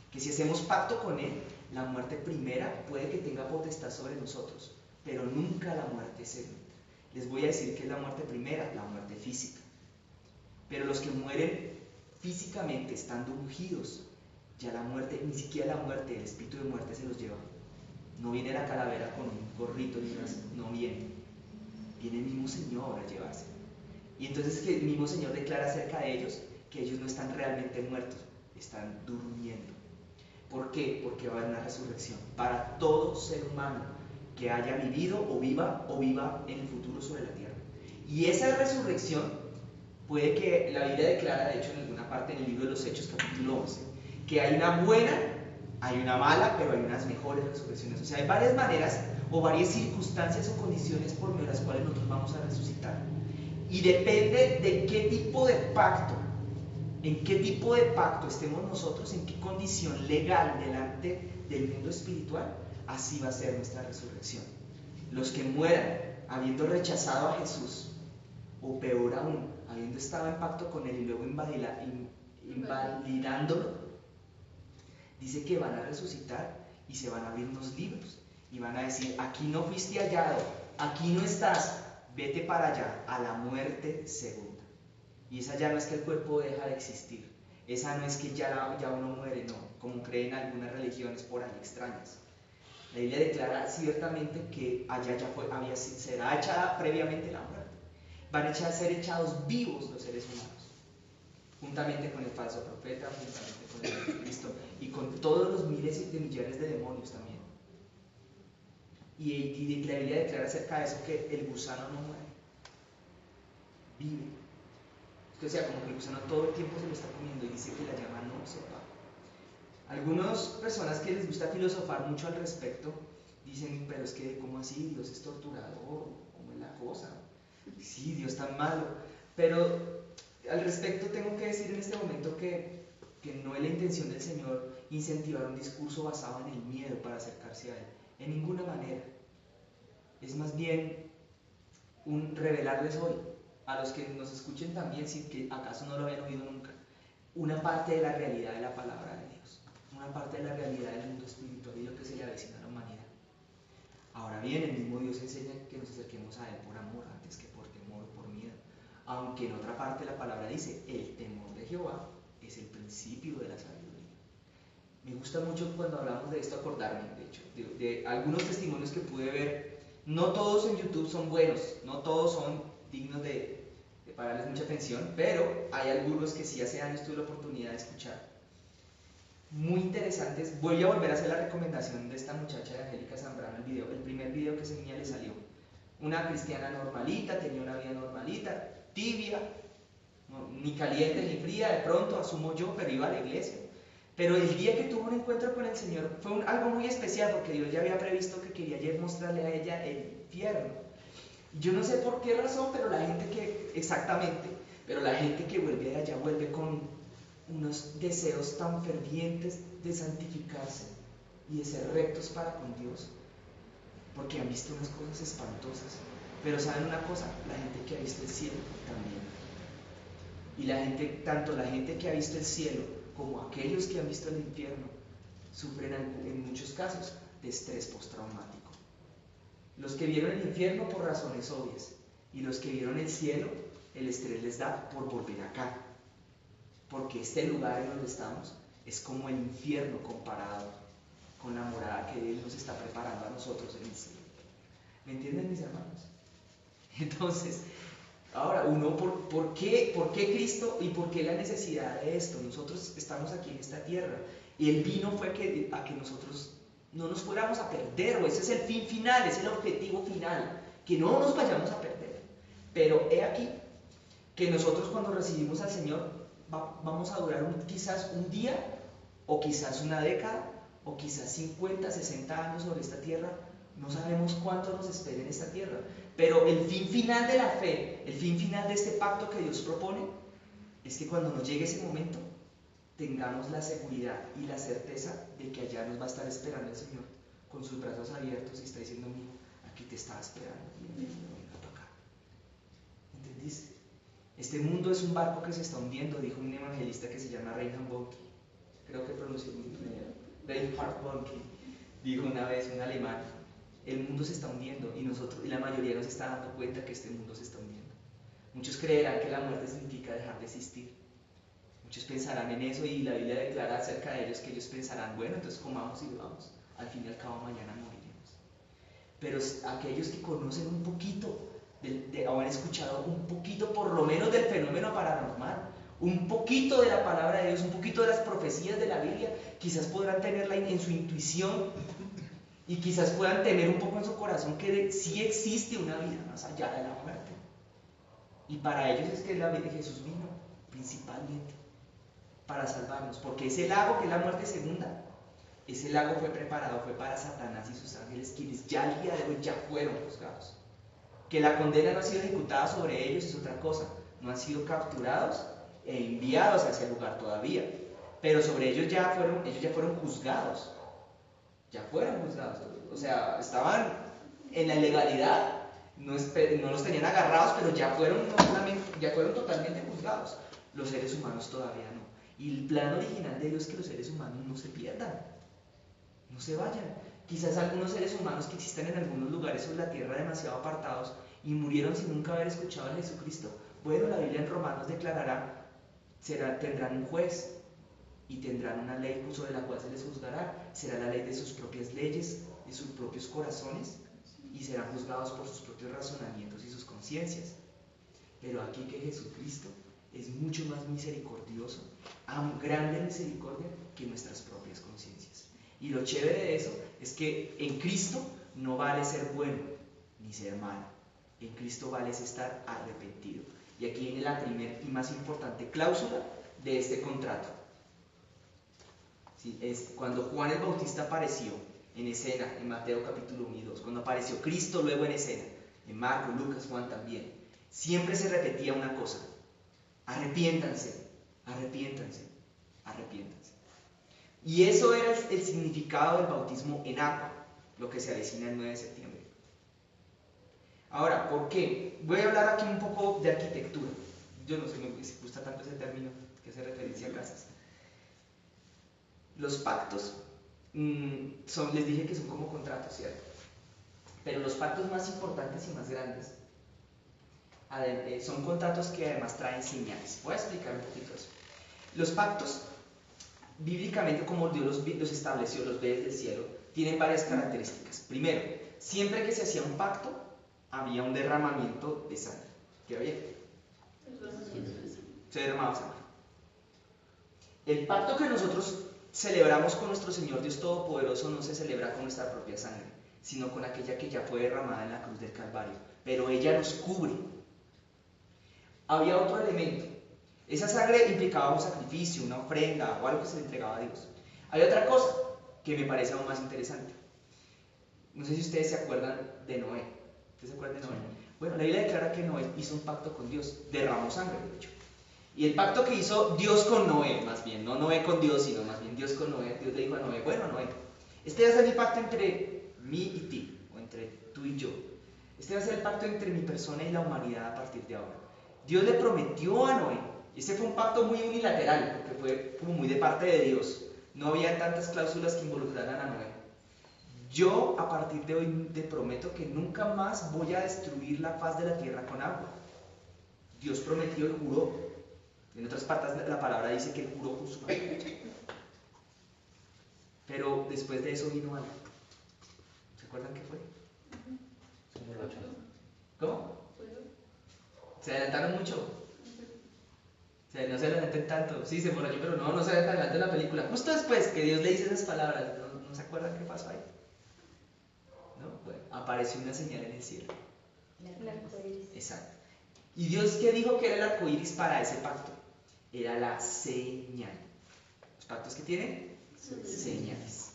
que si hacemos pacto con Él, la muerte primera puede que tenga potestad sobre nosotros, pero nunca la muerte segunda. Les voy a decir que es la muerte primera, la muerte física. Pero los que mueren físicamente estando ungidos, ya la muerte, ni siquiera la muerte, el espíritu de muerte se los lleva. No viene la calavera con un gorrito, no viene. Viene el mismo Señor a llevarse. Y entonces que el mismo Señor declara acerca de ellos que ellos no están realmente muertos, están durmiendo. ¿Por qué? Porque va a haber una resurrección para todo ser humano que haya vivido o viva en el futuro sobre la tierra. Y esa resurrección puede que la Biblia declara, de hecho en alguna parte en el libro de los Hechos capítulo 11, que hay una buena, hay una mala, pero hay unas mejores resurrecciones. O sea, hay varias maneras o varias circunstancias o condiciones por medio de las cuales nosotros vamos a resucitar. Y depende de qué tipo de pacto en qué tipo de pacto estemos nosotros, en qué condición legal delante del mundo espiritual, así va a ser nuestra resurrección. Los que mueran habiendo rechazado a Jesús, o peor aún, habiendo estado en pacto con Él y luego invalidándolo, dice que van a resucitar y se van a abrir unos libros y van a decir: aquí no fuiste hallado, aquí no estás, vete para allá, a la muerte segunda. Y esa ya no es que el cuerpo deja de existir, esa no es que ya uno muere, no, como creen algunas religiones por ahí extrañas. La Biblia declara ciertamente que allá será echada previamente la muerte. Van a ser echados vivos los seres humanos, juntamente con el falso profeta, juntamente con el anticristo y con todos los miles de millones de demonios también. Y la Biblia declara acerca de eso que el gusano no muere, vive. O sea, como que el gusano todo el tiempo se lo está comiendo y dice que la llama no se apaga. Algunas personas que les gusta filosofar mucho al respecto dicen: pero es que, ¿cómo así? Dios es torturador, ¿cómo es la cosa? Sí, Dios tan malo. Pero al respecto tengo que decir en este momento que no es la intención del Señor incentivar un discurso basado en el miedo para acercarse a Él, en ninguna manera. Es más bien revelarles hoy, a los que nos escuchen también, si que acaso no lo habían oído nunca, una parte de la realidad de la palabra de Dios, una parte de la realidad del mundo espiritual y lo que se le avecina a la humanidad. Ahora bien, el mismo Dios enseña que nos acerquemos a Él por amor antes que por temor o por miedo, aunque en otra parte la palabra dice: el temor de Jehová es el principio de la sabiduría. Me gusta mucho cuando hablamos de esto acordarme, de hecho, de algunos testimonios que pude ver. No todos en YouTube son buenos, no todos son dignos de pararles mucha atención, pero hay algunos que sí hace años tuve la oportunidad de escuchar. Muy interesantes. Voy a volver a hacer la recomendación de esta muchacha de Angélica Zambrano, el primer video que esa niña le salió. Una cristiana normalita, tenía una vida normalita, tibia, ni caliente ni fría, de pronto, asumo yo, pero iba a la iglesia. Pero el día que tuvo un encuentro con el Señor fue algo muy especial, porque Dios ya había previsto que quería ayer mostrarle a ella el infierno. Yo no sé por qué razón, pero la gente que vuelve de allá vuelve con unos deseos tan fervientes de santificarse y de ser rectos para con Dios, porque han visto unas cosas espantosas. Pero ¿saben una cosa? La gente que ha visto el cielo también. Y tanto la gente que ha visto el cielo como aquellos que han visto el infierno sufren en muchos casos de estrés postraumático. Los que vieron el infierno por razones obvias, y los que vieron el cielo, el estrés les da por volver acá, porque este lugar en donde estamos es como el infierno comparado con la morada que Él nos está preparando a nosotros en el cielo. ¿Me entienden, mis hermanos? Entonces, ahora, ¿por qué Cristo y por qué la necesidad de esto? Nosotros estamos aquí en esta tierra y el vino fue a que nosotros no nos fuéramos a perder, o ese es el fin final, ese es el objetivo final, que no nos vayamos a perder. Pero he aquí que nosotros cuando recibimos al Señor vamos a durar quizás un día, o quizás una década, o quizás 50, 60 años sobre esta tierra. No sabemos cuánto nos espera en esta tierra, pero el fin final de la fe, el fin final de este pacto que Dios propone, es que cuando nos llegue ese momento, tengamos la seguridad y la certeza de que allá nos va a estar esperando el Señor con sus brazos abiertos y está diciendo: mío, aquí te estaba esperando, venga para acá. ¿Entendiste? Este mundo es un barco que se está hundiendo, dijo un evangelista que se llama Reinhard Bonnke, creo que pronunció muy bien, Reinhard Bonnke, dijo una vez, un alemán: el mundo se está hundiendo y la mayoría nos está dando cuenta que este mundo se está hundiendo. Muchos creerán que la muerte significa dejar de existir. Muchos pensarán en eso y la Biblia declara acerca de ellos que ellos pensarán: bueno, entonces comamos y bebamos, al fin y al cabo mañana moriremos. Pero aquellos que conocen un poquito, o han escuchado un poquito por lo menos del fenómeno paranormal, un poquito de la palabra de Dios, un poquito de las profecías de la Biblia, quizás podrán tenerla en su intuición y quizás puedan tener un poco en su corazón que sí existe una vida más allá de la muerte. Y para ellos es que Jesús vino principalmente para salvarnos, porque ese lago que es la muerte segunda, ese lago fue preparado, fue para Satanás y sus ángeles, quienes ya al día de hoy ya fueron juzgados. Que la condena no ha sido ejecutada sobre ellos es otra cosa, no han sido capturados e enviados a ese lugar todavía. Pero sobre ellos ya fueron juzgados. Ya fueron juzgados. O sea, estaban en la ilegalidad, no los tenían agarrados, pero ya fueron totalmente juzgados. Los seres humanos todavía no. Y el plan original de Dios es que los seres humanos no se pierdan, no se vayan. Quizás algunos seres humanos que existen en algunos lugares sobre la tierra demasiado apartados y murieron sin nunca haber escuchado a Jesucristo. Bueno, la Biblia en Romanos declarará, tendrán un juez y tendrán una ley sobre la cual se les juzgará. Será la ley de sus propias leyes, de sus propios corazones, y serán juzgados por sus propios razonamientos y sus conciencias. Pero aquí que Jesucristo es mucho más misericordioso, grande misericordia que nuestras propias conciencias. Y lo chévere de eso es que en Cristo no vale ser bueno ni ser malo. En Cristo vale estar arrepentido. Y aquí viene la primera y más importante cláusula de este contrato. ¿Sí? Es cuando Juan el Bautista apareció en escena, en Mateo capítulo 1 y 2, cuando apareció Cristo luego en escena, en Marcos, Lucas, Juan también, siempre se repetía una cosa: arrepiéntanse, arrepiéntanse, arrepiéntanse. Y eso era el significado del bautismo en agua, lo que se avecina el 9 de septiembre. Ahora, ¿por qué? Voy a hablar aquí un poco de arquitectura. Yo no sé si me gusta tanto ese término que hace referencia a casas. Los pactos, les dije que son como contratos, ¿cierto? Pero los pactos más importantes y más grandes son contratos que además traen señales. Voy a explicar un poquito eso. Los pactos, bíblicamente, como Dios los estableció, los ve desde el cielo, tienen varias características. Primero, siempre que se hacía un pacto, había un derramamiento de sangre. ¿Qué había? Se derramaba sangre. El pacto que nosotros celebramos con nuestro Señor Dios Todopoderoso no se celebra con nuestra propia sangre, sino con aquella que ya fue derramada en la cruz del Calvario. Pero ella nos cubre. Había otro elemento. Esa sangre implicaba un sacrificio, una ofrenda o algo que se le entregaba a Dios. Hay otra cosa que me parece aún más interesante. No sé si ustedes se acuerdan de Noé. ¿Ustedes se acuerdan de Noé? Bueno, la Biblia declara que Noé hizo un pacto con Dios, derramó sangre, de hecho. Y el pacto que hizo Dios con Noé, más bien, no Noé con Dios, sino más bien Dios con Noé, Dios le dijo a Noé: bueno, Noé, este va a ser el pacto entre mí y ti, o entre tú y yo. Este va a ser el pacto entre mi persona y la humanidad a partir de ahora. Dios le prometió a Noé, y este fue un pacto muy unilateral, porque fue como muy de parte de Dios. No había tantas cláusulas que involucraran a Noé. Yo a partir de hoy te prometo que nunca más voy a destruir la faz de la tierra con agua. Dios prometió y juró. En otras partes la palabra dice que él juró con su mano. Pero después de eso vino algo. ¿Se acuerdan qué fue? ¿Cómo? ¿Se adelantaron mucho? No se adelanten tanto. Sí, se emborrachó, pero no se adelantó en la película. Justo después que Dios le dice esas palabras, ¿no se acuerdan qué pasó ahí? ¿No? Bueno, apareció una señal en el cielo. El arco iris. Exacto. ¿Y Dios qué dijo que era el arco iris para ese pacto? Era la señal. ¿Los pactos que tienen? Señales.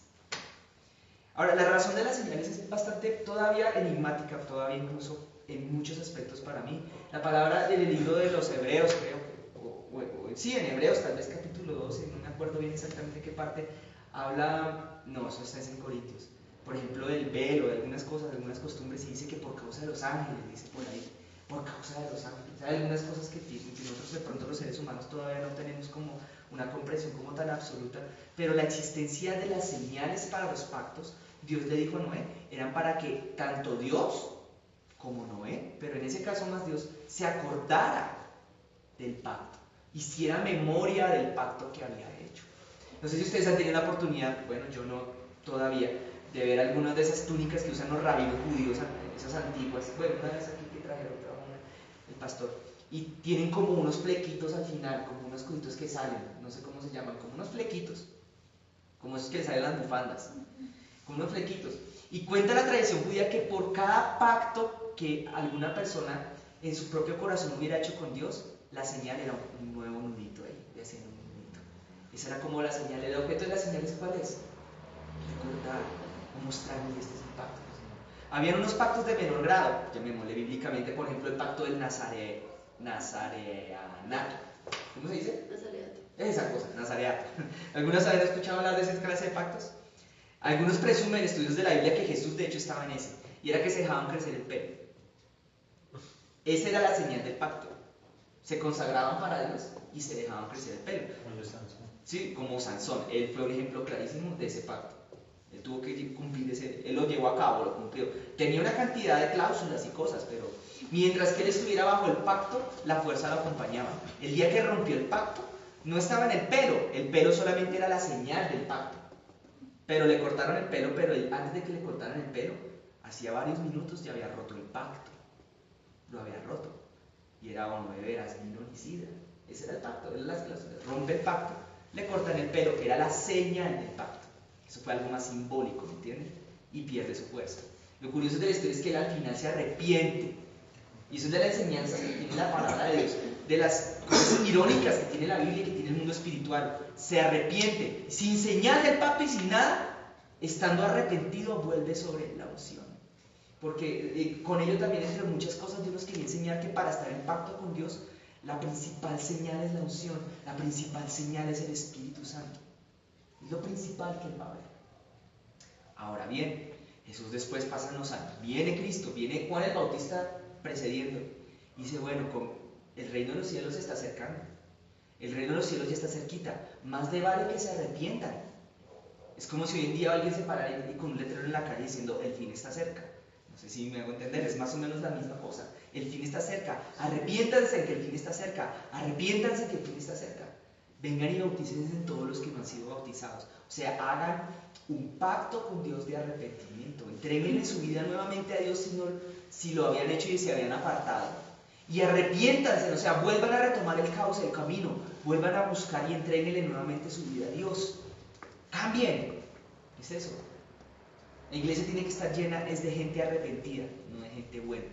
Ahora, la razón de las señales es bastante todavía enigmática, todavía incluso en muchos aspectos para mí. La palabra en el libro de los Hebreos, creo, sí, en Hebreos, tal vez capítulo 12, no me acuerdo bien exactamente qué parte, habla, no, eso está en Corintios, por ejemplo, del velo, de algunas cosas, de algunas costumbres, y dice que por causa de los ángeles, dice por ahí, por causa de los ángeles. Hay algunas cosas que nosotros de pronto los seres humanos todavía no tenemos como una comprensión como tan absoluta, pero la existencia de las señales para los pactos, Dios le dijo a Noé, eran para que tanto Dios como Noé, pero en ese caso más Dios, se acordara del pacto, hiciera memoria del pacto que había hecho. No sé si ustedes han tenido la oportunidad, bueno, yo no todavía, de ver algunas de esas túnicas que usan los rabinos judíos, esas antiguas. Bueno, una vez aquí que trajeron el pastor, y tienen como unos flequitos al final, como unos cositos que salen, no sé cómo se llaman, como unos flequitos, como esos que le salen las bufandas, como unos flequitos. Y cuenta la tradición judía que por cada pacto que alguna persona en su propio corazón hubiera hecho con Dios, la señal era un nuevo nudito ahí, de hacer un nudito. Esa era como la señal. El objeto de la señal es ¿cuál es? Recordar o mostrar, mire, este es el pacto. Habían unos pactos de menor grado, llamémosle bíblicamente, por ejemplo, el pacto del nazareanato. ¿Cómo se dice? Nazareato. Esa cosa, nazareato. ¿Algunos han escuchado hablar de esa clase de pactos? Algunos presumen, estudios de la Biblia, que Jesús de hecho estaba en ese, y era que se dejaban crecer el pelo. Esa era la señal del pacto. Se consagraban para Dios y se dejaban crecer el pelo. Sí, como Sansón. Él fue un ejemplo clarísimo de ese pacto. Él tuvo que cumplir él lo llevó a cabo, lo cumplió. Tenía una cantidad de cláusulas y cosas, pero mientras que él estuviera bajo el pacto, la fuerza lo acompañaba. El día que rompió el pacto, no estaba en el pelo solamente era la señal del pacto. Pero le cortaron el pelo, pero él, antes de que le cortaran el pelo, hacía varios minutos ya había roto el pacto. Lo había roto. Y era o no beberás vino ni sidra. Ese era el pacto, eran las cláusulas. Rompe el pacto, le cortan el pelo, que era la señal del pacto. Eso fue algo más simbólico, ¿me entienden? Y pierde su fuerza. Lo curioso de la historia es que él al final se arrepiente. Y eso es de la enseñanza que tiene la palabra de Dios, de las cosas irónicas que tiene la Biblia y que tiene el mundo espiritual. Se arrepiente, sin señal del pacto y sin nada, estando arrepentido vuelve sobre la unción. Porque con ello también, entre muchas cosas, Dios nos quería enseñar que para estar en pacto con Dios, la principal señal es la unción, la principal señal es el Espíritu Santo. Es lo principal que Él va a ver. Ahora bien, Jesús después pasan los años, viene Cristo, viene Juan el Bautista precediendo, y dice, bueno, el reino de los cielos se está acercando, el reino de los cielos ya está cerquita, más de vale que se arrepientan. Es como si hoy en día alguien se parara y con un letrero en la calle diciendo, el fin está cerca. No sé si me hago entender, es más o menos la misma cosa. El fin está cerca, arrepiéntanse que el fin está cerca, arrepiéntanse que el fin está cerca. Vengan y bautícense en todos los que no han sido bautizados. O sea, hagan un pacto con Dios de arrepentimiento. Entréguenle su vida nuevamente a Dios si lo habían hecho y se habían apartado. Y arrepiéntanse, o sea, vuelvan a retomar el cauce, el camino. Vuelvan a buscar y entréguenle nuevamente su vida a Dios. Cambien. Es eso. La iglesia tiene que estar llena es de gente arrepentida, no de gente buena,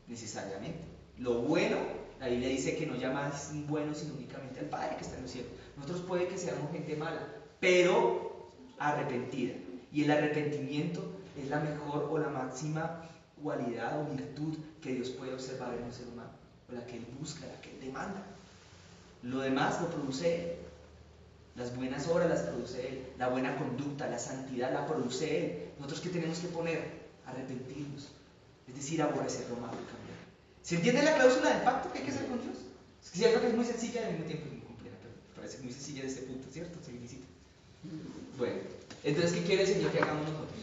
necesariamente. Lo bueno, la Biblia dice que no llama bueno sino únicamente al Padre que está en los cielos. Nosotros puede que seamos gente mala, pero arrepentida. Y el arrepentimiento es la mejor o la máxima cualidad o virtud que Dios puede observar en un ser humano, o la que Él busca, la que Él demanda. Lo demás lo produce Él. Las buenas obras las produce Él, la buena conducta, la santidad la produce Él. Nosotros, ¿qué tenemos que poner? Arrepentirnos, es decir, aborrecer lo malo y cambiar. ¿Se entiende la cláusula del pacto que hay que hacer con Dios? Es que cierto que es muy sencilla y al mismo tiempo es muy compleja, pero parece muy sencilla de este punto, ¿cierto? Simplicita. Bueno, entonces, ¿qué quiere el Señor que hagamos nosotros?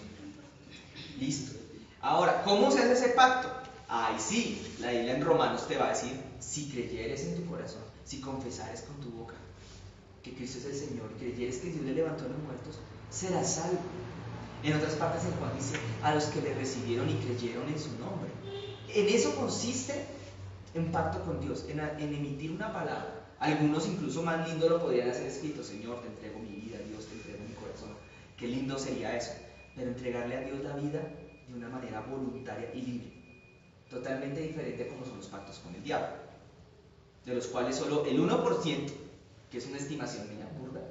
Listo. Ahora, ¿cómo se hace ese pacto? Ay, sí, la Biblia en Romanos te va a decir, si creyeres en tu corazón, si confesares con tu boca que Cristo es el Señor y creyeres que Dios le levantó a los muertos, serás salvo. En otras partes en Juan dice, a los que le recibieron y creyeron en su nombre. En eso consiste un pacto con Dios, en emitir una palabra. Algunos incluso más lindo lo podrían hacer escrito, Señor, te entrego mi vida, Dios, te entrego mi corazón. Qué lindo sería eso. Pero entregarle a Dios la vida de una manera voluntaria y libre. Totalmente diferente como son los pactos con el diablo, de los cuales solo el 1%, que es una estimación mía burda,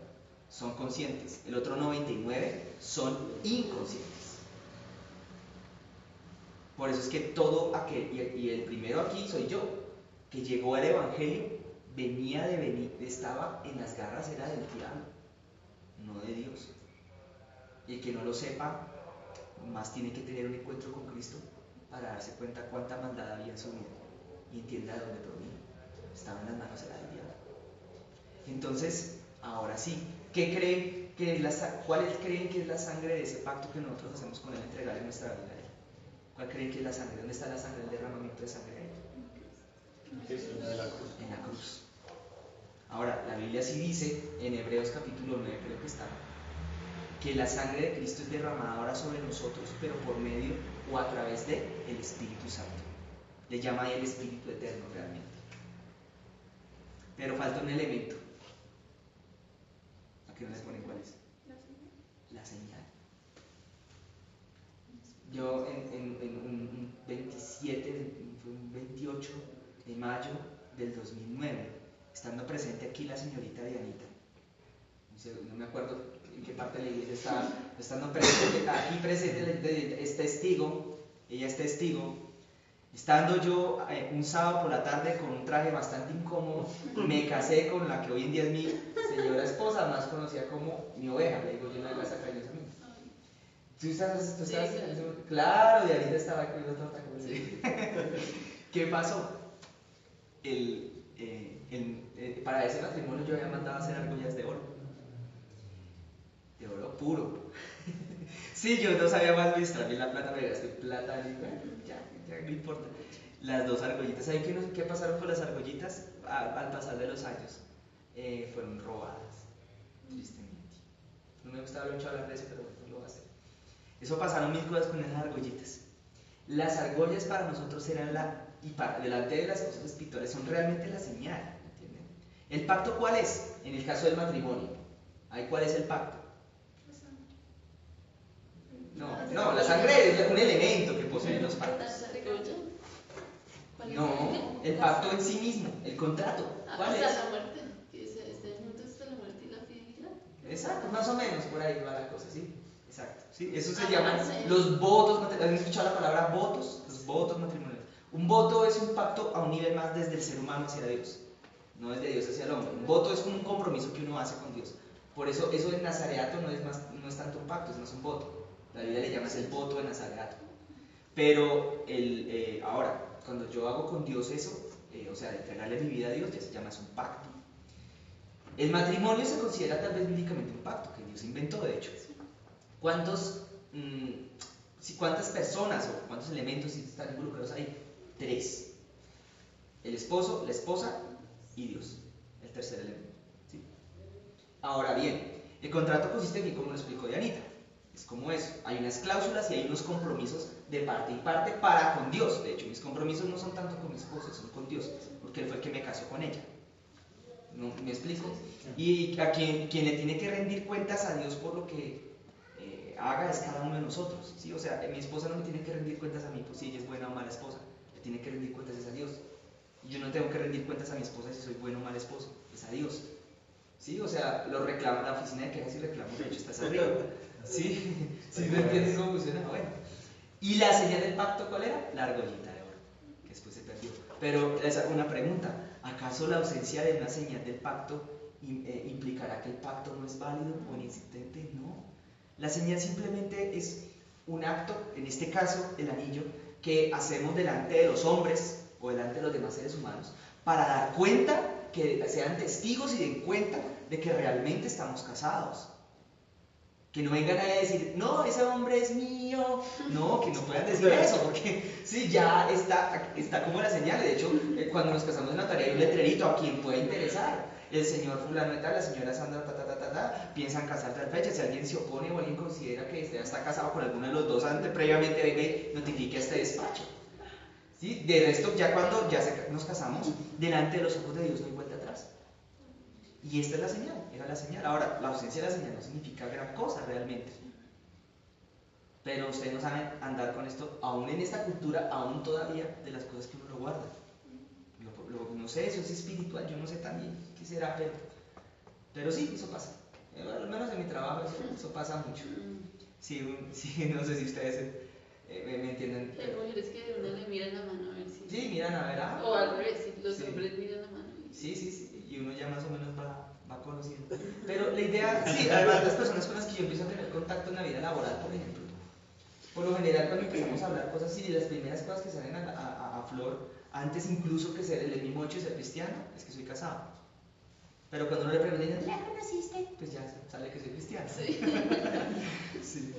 son conscientes. El otro 99% son inconscientes. Por eso es que todo aquel, y el primero aquí soy yo, que llegó al Evangelio, estaba en las garras, era del diablo, no de Dios. Y el que no lo sepa, más tiene que tener un encuentro con Cristo para darse cuenta cuánta maldad había en su vida y entienda de dónde proviene. Estaba en las manos del diablo. Entonces, ahora sí, ¿cuál creen que es la sangre de ese pacto que nosotros hacemos con Él, entregarle nuestra vida a Él? ¿Cuál creen que es la sangre? ¿Dónde está la sangre, el derramamiento de sangre de Él? En la cruz. En la cruz. Ahora, la Biblia sí dice, en Hebreos capítulo 9 creo que está, que la sangre de Cristo es derramada ahora sobre nosotros, pero por medio o a través de el Espíritu Santo. Le llama ahí el Espíritu Eterno realmente. Pero falta un elemento. ¿A qué no les ponen cuál es? La señal. Yo en un 28 de mayo del 2009, estando presente aquí la señorita Dianita, no me acuerdo en qué parte de la iglesia estaba, estando presente, aquí presente es testigo, ella es testigo, Estando yo un sábado por la tarde con un traje bastante incómodo, me casé con la que hoy en día es mi señora esposa, más conocida como mi oveja, le digo yo en la casa cariñosamente. ¿Tú estás? Sí, Claro, Dianita estaba comiendo torta con sí. ¿Qué pasó? Para ese matrimonio yo había mandado a hacer argollas de oro puro. Sí, yo no sabía más administrar bien la plata, me gasté plata y bueno, ya no importa. Las dos argollitas, ¿saben qué pasaron con las argollitas al pasar de los años? Fueron robadas, tristemente. No me gustaba mucho hablar de eso, pero bueno, lo voy a hacer. Eso pasaron mil cosas con esas argollitas. Las argollas para nosotros eran delante de las cosas espirituales, son realmente la señal, ¿entienden? ¿El pacto cuál es? En el caso del matrimonio, ¿ahí cuál es el pacto? No, la sangre es un elemento que poseen los pactos. No, el pacto en sí mismo, el contrato. ¿Cuál es? La muerte, que estén juntos hasta la muerte y la fidelidad. Exacto, más o menos por ahí va la cosa, ¿sí? Exacto, ¿sí? Eso se llama los votos matrimoniales. ¿Han escuchado la palabra votos? Los votos matrimoniales. Un voto es un pacto a un nivel más desde el ser humano hacia Dios, no desde Dios hacia el hombre. Un voto es como un compromiso que uno hace con Dios. Por eso del nazareato no es tanto un pacto, es más un voto. La Biblia le llama el voto de nazareato. Pero ahora, cuando yo hago con Dios eso, o sea, entregarle mi vida a Dios, ya se llama un pacto. El matrimonio se considera tal vez bíblicamente un pacto que Dios inventó, de hecho. ¿Cuántas personas o cuántos elementos están involucrados ahí? 3. El esposo, la esposa y Dios, el tercer elemento. ¿Sí? Ahora bien, el contrato consiste en, como lo explicó Dianita, es como eso, hay unas cláusulas y hay unos compromisos de parte y parte para con Dios. De hecho, mis compromisos no son tanto con mi esposa, son con Dios, porque Él fue el que me casó con ella. ¿No? ¿Me explico? Y a quien le tiene que rendir cuentas a Dios por lo que haga es cada uno de nosotros, ¿sí? O sea, mi esposa no me tiene que rendir cuentas a mí pues si ella es buena o mala esposa, le tiene que rendir cuentas es a Dios. Y yo no tengo que rendir cuentas a mi esposa si soy bueno o mal esposo, es a Dios. ¿Sí? O sea, lo reclama la oficina de quejas y reclamos, de hecho estás arriba. ¿Sí? ¿Sí me entiendes cómo funciona? Bueno. ¿Y la señal del pacto cuál era? La argollita de oro, que después se perdió. Pero les hago una pregunta, ¿acaso la ausencia de una señal del pacto implicará que el pacto no es válido o inexistente? No. La señal simplemente es un acto, en este caso el anillo, que hacemos delante de los hombres o delante de los demás seres humanos para dar cuenta, que sean testigos y den cuenta de que realmente estamos casados. Que no vengan a decir, no, ese hombre es mío. No, que no puedan decir eso, porque sí, ya está como la señal. De hecho, cuando nos casamos en notaría hay un letrerito a quien pueda interesar. El señor fulano y tal, la señora Sandra, piensan casar tal fecha. Si alguien se opone o alguien considera que ya está casado con alguno de los dos, antes previamente venga y notifique a este despacho. ¿Sí? De resto, ya cuando nos casamos, delante de los ojos de Dios no hay vuelta atrás. Y esta es la señal, era la señal. Ahora, la ausencia de la señal no significa gran cosa realmente. Pero ustedes no saben andar con esto, aún en esta cultura, aún todavía, de las cosas que uno lo guarda. No sé, eso es espiritual, yo no sé también qué será, pero sí, eso pasa. Al menos en mi trabajo eso pasa mucho. Sí, no sé si ustedes me entienden. Hay mujeres que uno le miran la mano a ver si... Sí, miran a ver. O al revés, los hombres miran la mano. Sí, y uno ya más o menos va conociendo. Pero la idea, sí, además las personas con las que yo empiezo a tener contacto en la vida laboral, por ejemplo, por lo general cuando empezamos a hablar cosas así, las primeras cosas que salen a flor, antes incluso que ser el mismo hecho de ser cristiano, es que soy casado. Pero cuando uno le pregunta, ¿dónde la conociste? Pues ya sale que soy cristiano. Sí. Sí.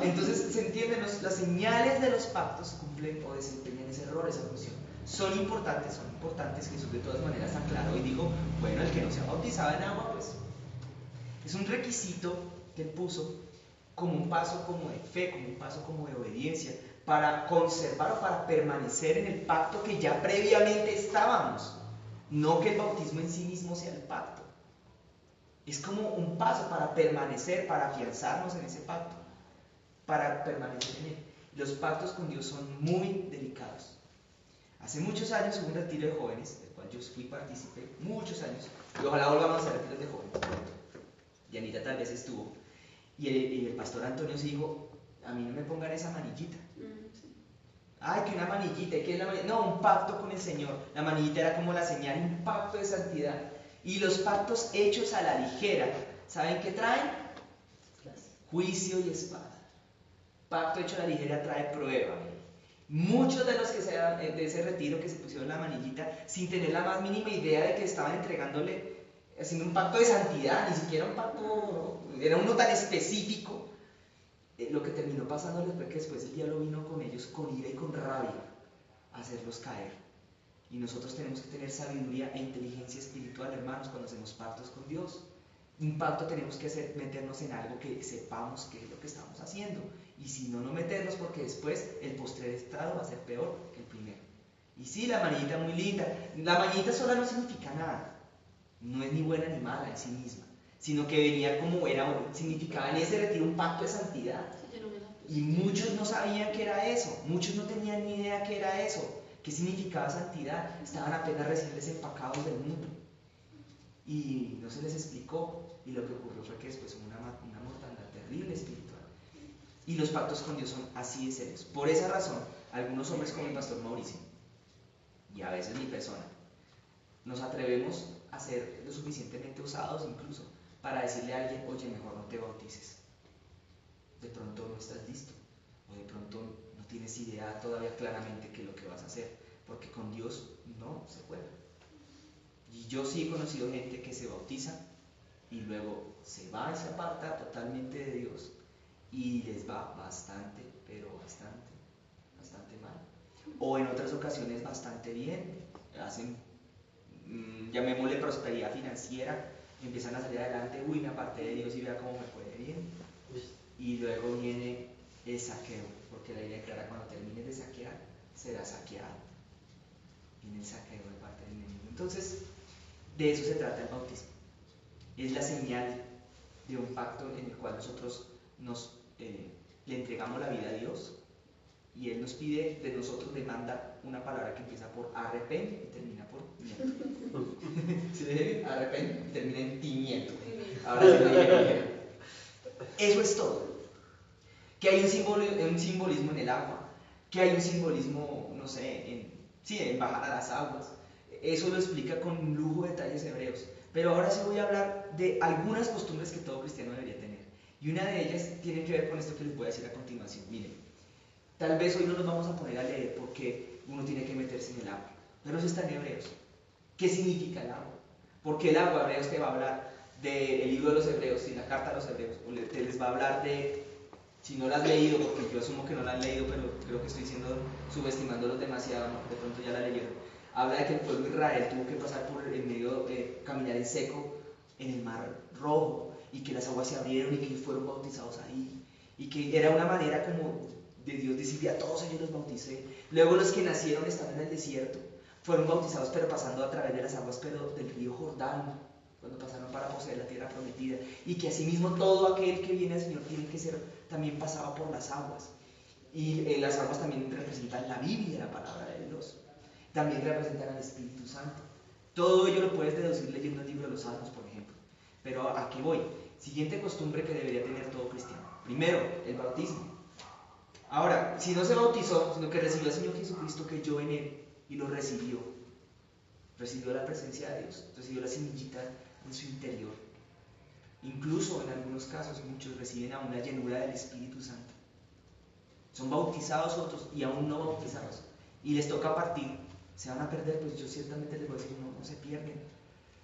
Entonces, se entiende, las señales de los pactos cumplen o desempeñan ese rol, esa función. Son importantes. Jesús de todas maneras aclaró y dijo, bueno, el que no sea bautizado en agua, pues es un requisito que él puso como un paso como de fe, como un paso como de obediencia, para conservar o para permanecer en el pacto que ya previamente estábamos. No que el bautismo en sí mismo sea el pacto. Es como un paso para permanecer, para afianzarnos en ese pacto, para permanecer en él. Los pactos con Dios son muy delicados. Hace muchos años hubo un retiro de jóvenes, del cual yo fui partícipe, muchos años, y ojalá volvamos a hacer retiros de jóvenes. Dianita tal vez estuvo, y el pastor Antonio se dijo, a mí no me pongan esa manillita. Ay, que una manillita, ¿qué es la manillita? No, un pacto con el Señor. La manillita era como la señal, un pacto de santidad. Y los pactos hechos a la ligera, ¿saben qué traen? Juicio y espada. Pacto hecho a la ligera trae prueba. Muchos de los que se de ese retiro que se pusieron la manillita sin tener la más mínima idea de que estaban entregándole, haciendo un pacto de santidad, ni siquiera un pacto, era uno tan específico. Lo que terminó pasándoles fue que después el diablo vino con ellos con ira y con rabia a hacerlos caer. Y nosotros tenemos que tener sabiduría e inteligencia espiritual, hermanos, cuando hacemos pactos con Dios. Un pacto tenemos que hacer, meternos en algo que sepamos qué es lo que estamos haciendo. Y si no, no meternos, porque después el postrer estado va a ser peor que el primero. Y sí, la manillita muy linda. La manillita sola no significa nada. No es ni buena ni mala en sí misma, sino que venía como era, significaba en ese retiro un pacto de santidad. Y muchos no sabían qué era eso, muchos no tenían ni idea qué era eso, qué significaba santidad. Estaban apenas recién desempacados del mundo y no se les explicó, y lo que ocurrió fue que después hubo una mortandad terrible espiritual. Y los pactos con Dios son así de serios. Por esa razón, algunos hombres como el pastor Mauricio, y a veces mi persona, nos atrevemos a ser lo suficientemente osados incluso para decirle a alguien, oye, mejor no te bautices. De pronto no estás listo, o de pronto no tienes idea todavía claramente qué es lo que vas a hacer, porque con Dios no se juega. Y yo sí he conocido gente que se bautiza y luego se va y se aparta totalmente de Dios y les va bastante, pero bastante mal. O en otras ocasiones bastante bien, hacen, llamémosle prosperidad financiera, empiezan a salir adelante, uy, me aparté de Dios y vea cómo me fue bien. Y luego viene el saqueo, porque la Biblia declara cuando termines de saquear, serás saqueado. Viene el saqueo de parte del enemigo. Entonces, de eso se trata el bautismo. Es la señal de un pacto en el cual nosotros le entregamos la vida a Dios y Él nos pide de nosotros, demanda una palabra que empieza por arrepent y termina por miento. ¿Sí? Arrepent y termina en timiento. Ahora sí lo dije bien. Eso es todo. Que hay un simbolismo en el agua, que hay un simbolismo, no sé, en bajar a las aguas. Eso lo explica con lujo de detalles hebreos. Pero ahora sí voy a hablar de algunas costumbres que todo cristiano debería tener. Y una de ellas tiene que ver con esto que les voy a decir a continuación. Miren, tal vez hoy no nos vamos a poner a leer porque uno tiene que meterse en el agua. Pero eso está en Hebreos. ¿Qué significa el agua? Porque el agua, Hebreos te va a hablar del libro de los Hebreos y la carta a los Hebreos. O te les va a hablar de, si no la has leído, porque yo asumo que no la han leído, pero creo que estoy subestimándolos demasiado, ¿no? De pronto ya la leyeron. Habla de que el pueblo de Israel tuvo que pasar por el medio, caminar en seco en el mar Rojo, y que las aguas se abrieron y que ellos fueron bautizados ahí, y que era una manera como de Dios decirle a todos ellos los bauticé. Luego los que nacieron estando en el desierto fueron bautizados, pero pasando a través de las aguas pero del río Jordán, cuando pasaron para poseer la tierra prometida, y que asimismo todo aquel que viene al Señor tiene que ser también pasado por las aguas. Y las aguas también representan la Biblia, la palabra de Dios. También representan al Espíritu Santo. Todo ello lo puedes deducir leyendo el libro de los Salmos, por ejemplo. Pero ¿a qué voy? Siguiente costumbre que debería tener todo cristiano. Primero, el bautismo. Ahora, si no se bautizó, sino que recibió al Señor Jesucristo, que yo en Él, y lo recibió la presencia de Dios, recibió la semillita en su interior. Incluso en algunos casos, muchos reciben aún la llenura del Espíritu Santo. Son bautizados otros y aún no bautizados. Y les toca partir. Se van a perder, pues yo ciertamente les voy a decir, no se pierden.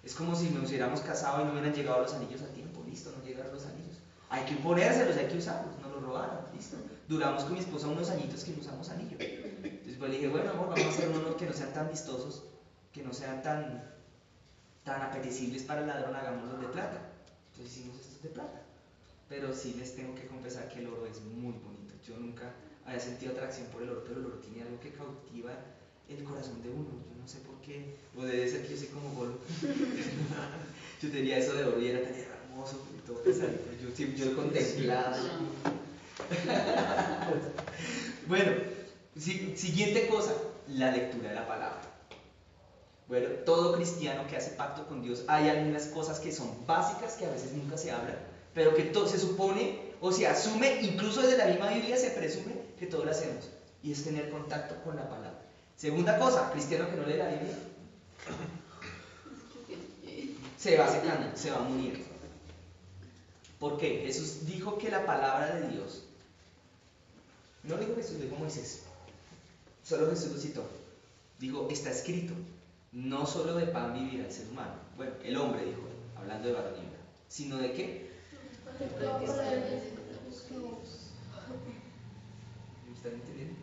Es como si nos hubiéramos casado y no hubieran llegado los anillos a tiempo, listo, no llegaron los anillos. Hay que ponérselos, hay que usarlos, nos los robaron, listo. Duramos con mi esposa unos añitos que no usamos anillo. Después le dije, bueno amor, vamos a hacer unos que no sean tan vistosos, que no sean tan apetecibles para el ladrón, hagámoslos de plata. Entonces hicimos estos de plata. Pero sí les tengo que confesar que el oro es muy bonito. Yo nunca había sentido atracción por el oro, pero el oro tiene algo que cautiva el corazón de uno. Yo no sé por qué, o debe ser que yo soy como Golo. Yo tenía eso de oro y era tan hermoso y todo pesadito. Yo contemplaba. Bueno, siguiente cosa, la lectura de la palabra. Bueno, todo cristiano que hace pacto con Dios, hay algunas cosas que son básicas que a veces nunca se hablan, pero que se supone o se asume, incluso desde la misma Biblia se presume que todos lo hacemos. y es tener contacto con la palabra. Segunda cosa, cristiano que no lee la Biblia, se va secando, se va muriendo. ¿Por qué? Jesús dijo que la palabra de Dios, no lo dijo Jesús, lo dijo Moisés, solo Jesús lo citó. Dijo, está escrito, no solo de pan vivirá el ser humano, bueno, el hombre dijo, hablando de varón y hembra, sino de qué. ¿Están entendiendo?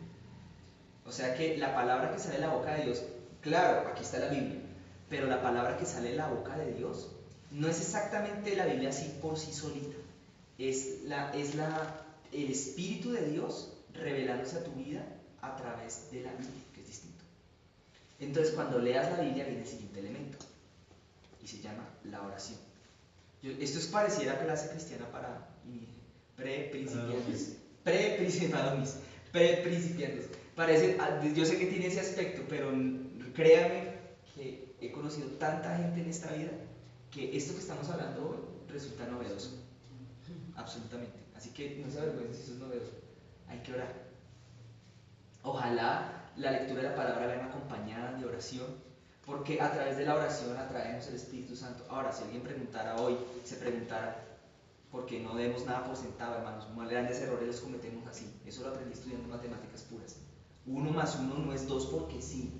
O sea que la palabra que sale de la boca de Dios, claro, aquí está la Biblia, pero la palabra que sale de la boca de Dios no es exactamente la Biblia así por sí solita, es el Espíritu de Dios revelándose a tu vida a través de la Biblia, que es distinto. Entonces cuando leas la Biblia viene el siguiente elemento y se llama la oración. Esto es pareciera clase cristiana para pre-principiantes. Pre-principiantes. Parece, yo sé que tiene ese aspecto, pero créame que he conocido tanta gente en esta vida que esto que estamos hablando hoy resulta novedoso. Absolutamente. Así que no se avergüencen si eso es novedoso. Hay que orar. Ojalá la lectura de la palabra venga acompañada de oración, porque a través de la oración atraemos el Espíritu Santo. Ahora, si alguien preguntara hoy, se preguntara, porque no demos nada por sentado, hermanos, grandes errores los cometemos así. Eso lo aprendí estudiando matemáticas puras. 1 más 1 no es 2 porque sí.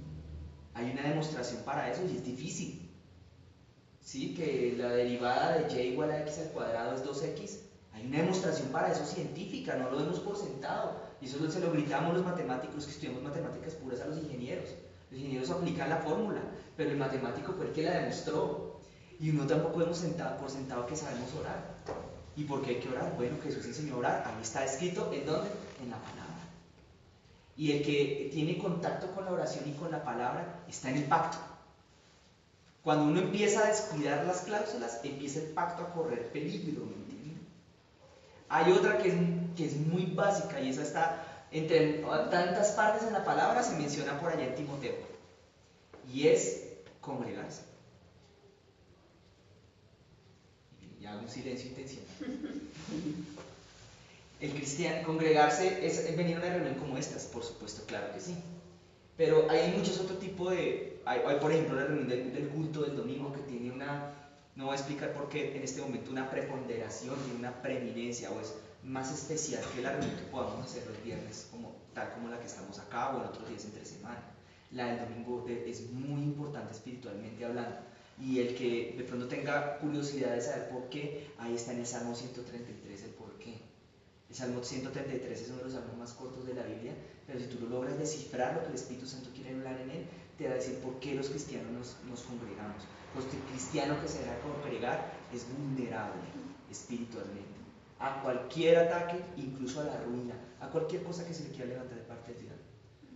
Hay una demostración para eso y es difícil. ¿Sí? Que la derivada de y igual a x al cuadrado es 2x. Hay una demostración para eso científica, no lo demos por sentado. Y eso se lo gritamos los matemáticos que estudiamos matemáticas puras a los ingenieros. Los ingenieros aplican la fórmula, pero el matemático fue el que la demostró. Y uno tampoco hemos por sentado que sabemos orar. ¿Y por qué hay que orar? Bueno, Jesús enseñó a orar, ahí está escrito, ¿en dónde? En la palabra. Y el que tiene contacto con la oración y con la palabra está en el pacto. Cuando uno empieza a descuidar las cláusulas, empieza el pacto a correr peligro, ¿me entienden? Hay otra que es muy básica y esa está entre tantas partes en la palabra, se menciona por allá en Timoteo, y es congregarse. Y hago un silencio intencional. El cristiano, congregarse es venir a una reunión como estas, por supuesto, claro que sí. Pero hay muchos otros tipos hay, por ejemplo, la reunión del culto del domingo que tiene no voy a explicar por qué en este momento, una preponderación, tiene una preeminencia, o es más especial que la reunión que podamos hacer los viernes, tal como la que estamos acá, o en otros días entre semana. La del domingo es muy importante espiritualmente hablando. Y el que de pronto tenga curiosidad de saber por qué, ahí está en el Salmo 133 el por qué. El Salmo 133 es uno de los salmos más cortos de la Biblia, pero si tú lo logras descifrar lo que el Espíritu Santo quiere hablar en él, te va a decir por qué los cristianos nos congregamos. Porque el cristiano que se va a congregar es vulnerable espiritualmente a cualquier ataque, incluso a la ruina, a cualquier cosa que se le quiera levantar de parte de Dios.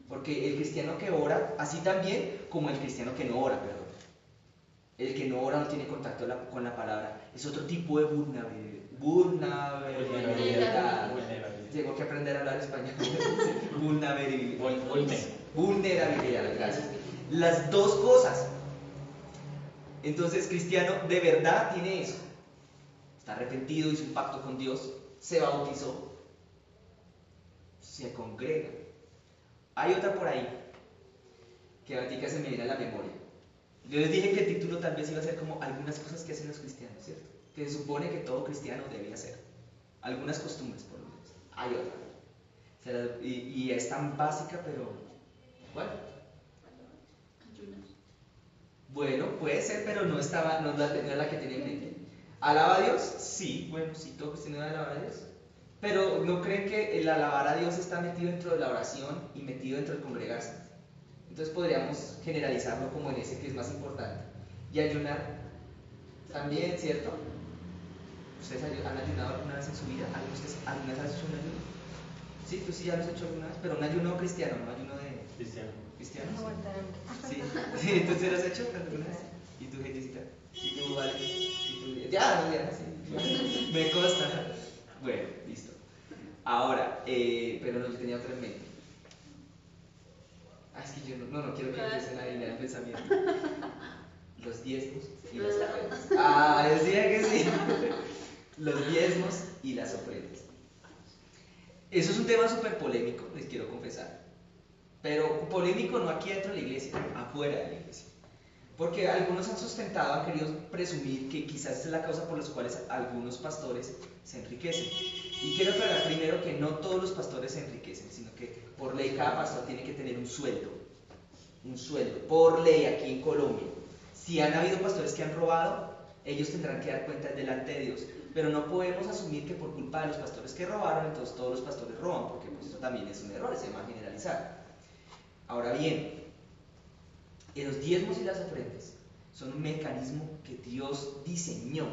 Porque el cristiano que ora, así también como el cristiano que no ora, perdón. El que no ora no tiene contacto con la palabra, es otro tipo de vulnerabilidad. Tengo que aprender a hablar español. Vulnerabilidad, gracias. Las dos cosas. Entonces, cristiano de verdad tiene eso. Está arrepentido, hizo un pacto con Dios, se bautizó, se congrega. Hay otra por ahí que ahorita se me viene a la memoria. Yo les dije que el título tal vez iba a ser como algunas cosas que hacen los cristianos, ¿cierto? Que se supone que todo cristiano debe hacer. Algunas costumbres, por lo menos. Hay otra. Y es tan básica, pero bueno. Bueno, puede ser, pero no es la que tenía en mente. ¿Alaba a Dios? Sí, bueno, sí, todo cristiano debe alabar a Dios. Pero ¿no creen que el alabar a Dios está metido dentro de la oración y metido dentro del congregarse? Entonces podríamos generalizarlo como en ese que es más importante. Y ayunar también, ¿cierto? ¿Ustedes han ayunado alguna vez en su vida? ¿Alguna vez has hecho un ayuno? Sí, tú sí ya lo has hecho alguna vez, pero un ayuno cristiano, no ayuno de... ¿Cristiano? Sí. Sí, ¿tú sí lo has hecho alguna vez? ¿Y tú, Jessica? ¿Y tú, Vale? ¿Y tú? Ya, sí. Me consta. Bueno, listo. Ahora, pero no, yo tenía otra en mente. Es que yo no quiero que empiecen a alinear el pensamiento. Los diezmos y las ofrendas. Decía que sí. Los diezmos y las ofrendas. Eso es un tema súper polémico, les quiero confesar. Pero polémico no aquí dentro de la iglesia, afuera de la iglesia. Porque algunos han sustentado, han querido presumir que quizás es la causa por las cuales algunos pastores se enriquecen. Y quiero aclarar primero que no todos los pastores se enriquecen, sino que por ley cada pastor tiene que tener un sueldo, por ley aquí en Colombia. Si han habido pastores que han robado, ellos tendrán que dar cuenta delante de Dios. Pero no podemos asumir que por culpa de los pastores que robaron, entonces todos los pastores roban, porque pues eso también es un error, se llama generalizar. Ahora bien, los diezmos y las ofrendas son un mecanismo que Dios diseñó,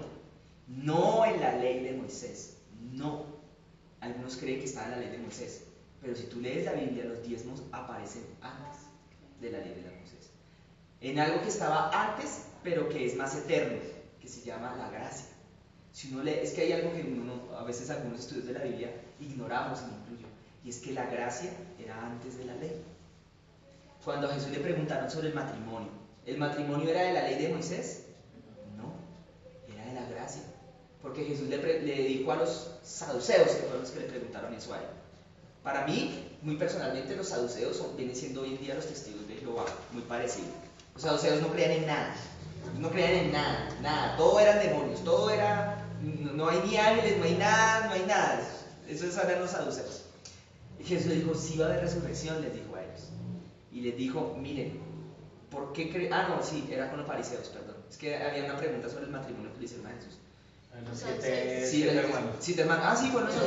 no en la ley de Moisés, no. Algunos creen que está en la ley de Moisés, pero si tú lees la Biblia, los diezmos aparecen antes de la ley de Moisés. En algo que estaba antes, pero que es más eterno, que se llama la gracia. Si uno lee, es que hay algo que a veces algunos estudios de la Biblia ignoramos, y me incluyo, y es que la gracia era antes de la ley. Cuando a Jesús le preguntaron sobre ¿el matrimonio era de la ley de Moisés? No, era de la gracia. Porque Jesús le dijo a los saduceos, que fueron los que le preguntaron eso a él. Para mí, muy personalmente, los saduceos vienen siendo hoy en día los testigos de Jehová, muy parecido. Los saduceos no creían en nada, nada. Todo eran demonios, todo era, no hay ni ángeles, no hay nada. Eso eran los saduceos. Y Jesús les dijo, sí va a haber resurrección, les dijo a ellos. Y les dijo, miren, ¿por qué creen? Ah, no, sí, era con los fariseos, perdón. Es que había una pregunta sobre el matrimonio que le hicieron a Jesús. Siete hermanos. Ah, sí, bueno, eso.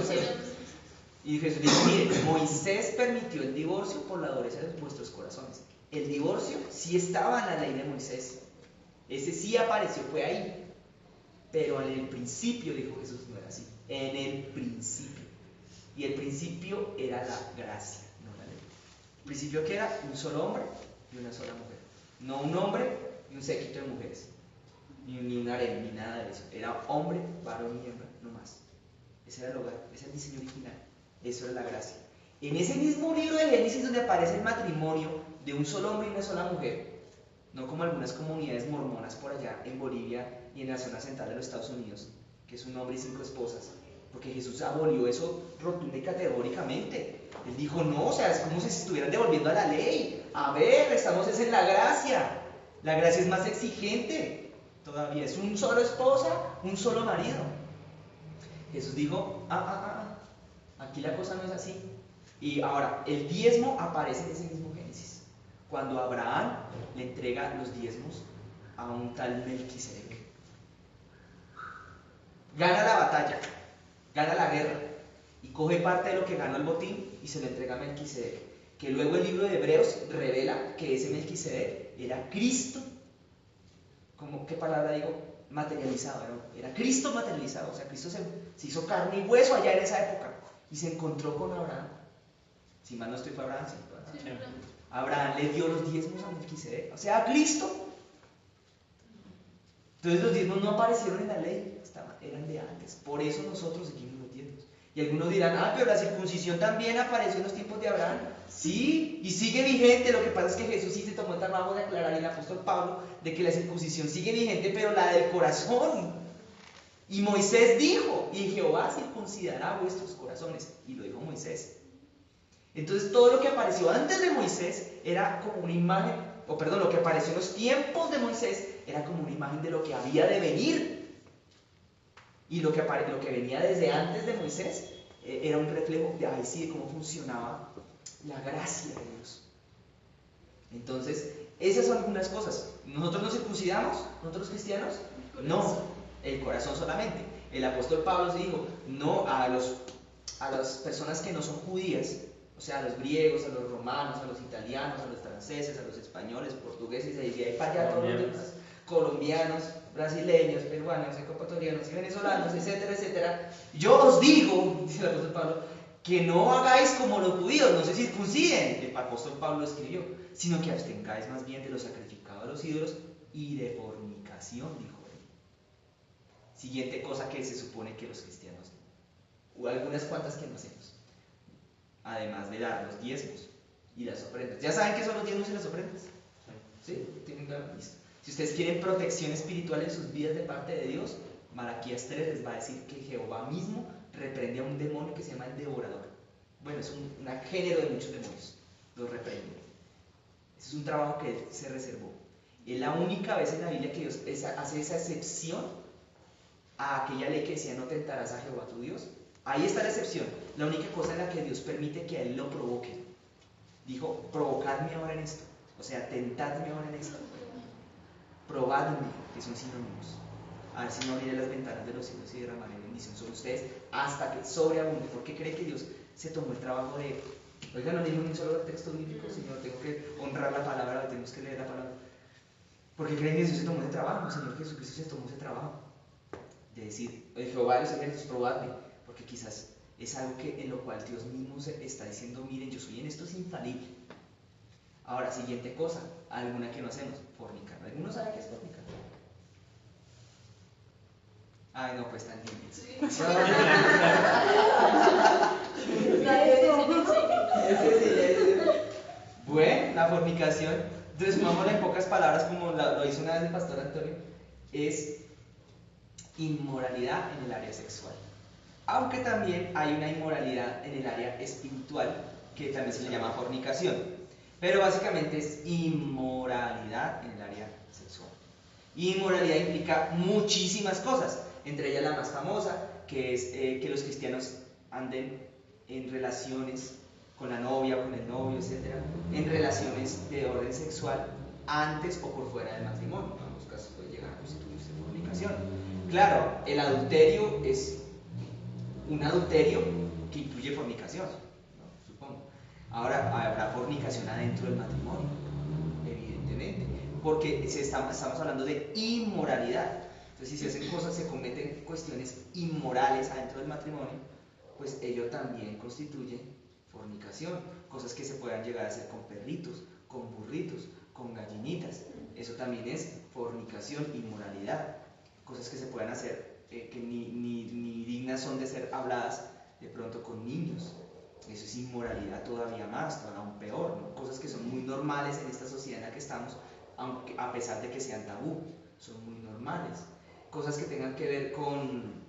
Y Jesús dijo, miren, Moisés permitió el divorcio por la dureza de vuestros corazones. El divorcio sí estaba en la ley de Moisés. Ese sí apareció, fue ahí. Pero en el principio, dijo Jesús, no era así. En el principio. Y el principio era la gracia, no la ley. El principio que era un solo hombre y una sola mujer. No un hombre y un séquito de mujeres. Ni un harem, ni nada de eso. Era hombre, varón y hembra, no más. Ese era el hogar, ese era el diseño original. Eso era la gracia. En ese mismo libro de Génesis donde aparece el matrimonio de un solo hombre y una sola mujer, no como algunas comunidades mormonas por allá en Bolivia y en la zona central de los Estados Unidos, que es un hombre y 5 esposas, porque Jesús abolió eso rotunda y categóricamente. Él dijo, no, o sea, es como si se estuvieran devolviendo a la ley. A ver, estamos en la gracia. La gracia es más exigente todavía, es un solo esposa, un solo marido. Jesús dijo, aquí la cosa no es así. Y ahora, el diezmo aparece en ese mismo Génesis, cuando Abraham le entrega los diezmos a un tal Melquisedec. Gana la batalla, gana la guerra, y coge parte de lo que ganó el botín y se lo entrega a Melquisedec, que luego el libro de Hebreos revela que ese Melquisedec era Cristo. ¿Qué palabra digo? Materializado, ¿no? Era Cristo materializado, o sea, Cristo se hizo carne y hueso allá en esa época y se encontró con Abraham. Si mal no estoy, fue Abraham, sí, fue Abraham. Abraham le dio los diezmos a Melquisedec, o sea, a Cristo. Entonces los diezmos no aparecieron en la ley, eran de antes, por eso nosotros seguimos los diezmos. Y algunos dirán, pero la circuncisión también apareció en los tiempos de Abraham. Sí, y sigue vigente. Lo que pasa es que Jesús sí se tomó el trabajo de aclarar, y el apóstol Pablo, de que la circuncisión sigue vigente, pero la del corazón. Y Moisés dijo, y Jehová circuncidará vuestros corazones. Y lo dijo Moisés. Entonces todo lo que apareció antes de Moisés era como una imagen, lo que apareció en los tiempos de Moisés era como una imagen de lo que había de venir. Y lo que venía desde antes de Moisés era un reflejo de cómo funcionaba la gracia de Dios. Entonces, esas son algunas cosas. ¿Nosotros nos circuncidamos? ¿Nosotros cristianos? No, el corazón solamente. El apóstol Pablo dijo, no a las personas que no son judías, o sea, a los griegos, a los romanos, a los italianos, a los franceses, a los españoles, portugueses, y ahí para allá todos los demás, colombianos, brasileños, peruanos, ecuatorianos, venezolanos, etcétera, etcétera. Yo os digo, dice el apóstol Pablo, que no hagáis como los judíos, no se circunciden, el apóstol Pablo escribió, sino que abstengáis más bien de lo sacrificado a los ídolos y de fornicación, dijo él. Siguiente cosa que se supone que los cristianos, o algunas cuantas que no hacemos, además de dar los diezmos y las ofrendas. ¿Ya saben qué son los diezmos y las ofrendas? ¿Sí? ¿Tienen claro? Listo. Si ustedes quieren protección espiritual en sus vidas de parte de Dios, Malaquías 3 les va a decir que Jehová mismo reprende a un demonio que se llama el devorador. Bueno, es un género de muchos demonios. los reprende. Ese es un trabajo que Él se reservó. Es la única vez en la Biblia que Dios hace esa excepción a aquella ley que decía no tentarás a Jehová tu Dios. Ahí está la excepción. La única cosa en la que Dios permite que a Él lo provoque. Dijo, provocadme ahora en esto. O sea, tentadme ahora en esto. Probadme, que son sinónimos. A ver si no abriré las ventanas de los cielos y derramaré bendición sobre ustedes hasta que sobreabunde. ¿Por qué cree que Dios se tomó el trabajo de... Oiga, no leí un solo texto bíblico, Señor, tengo que honrar la palabra, tenemos que leer la palabra. ¿Por qué creen que Dios se tomó ese trabajo? El Señor Jesucristo se tomó ese trabajo. De decir, Jehová de los ejércitos, probadme. Porque quizás es algo en lo cual Dios mismo se está diciendo, miren, yo soy en esto infalible. Ahora, siguiente cosa, alguna que no hacemos, fornicar. ¿Alguno sabe qué es fornicar? Ay, no, pues tan limpio. Sí. Bueno, la fornicación, resumámosla en pocas palabras, como lo hizo una vez el pastor Antonio, es inmoralidad en el área sexual. Aunque también hay una inmoralidad en el área espiritual, que también se le llama fornicación. Pero básicamente es inmoralidad en el área sexual. Inmoralidad implica muchísimas cosas, entre ellas la más famosa, que es que los cristianos anden en relaciones con la novia, con el novio, etc., en relaciones de orden sexual antes o por fuera del matrimonio. En algunos casos puede llegar a constituirse fornicación. Claro, el adulterio es un adulterio que incluye fornicación, ¿no? Supongo. Ahora, habrá fornicación adentro del matrimonio, evidentemente, porque estamos hablando de inmoralidad. Entonces, si se hacen cosas, se cometen cuestiones inmorales adentro del matrimonio, pues ello también constituye fornicación. Cosas que se puedan llegar a hacer con perritos, con burritos, con gallinitas. Eso también es fornicación, inmoralidad. Cosas que se puedan hacer que ni dignas son de ser habladas de pronto con niños. Eso es inmoralidad todavía más, todavía aún peor, ¿no? Cosas que son muy normales en esta sociedad en la que estamos, aunque, a pesar de que sean tabú, son muy normales. Cosas que tengan que ver con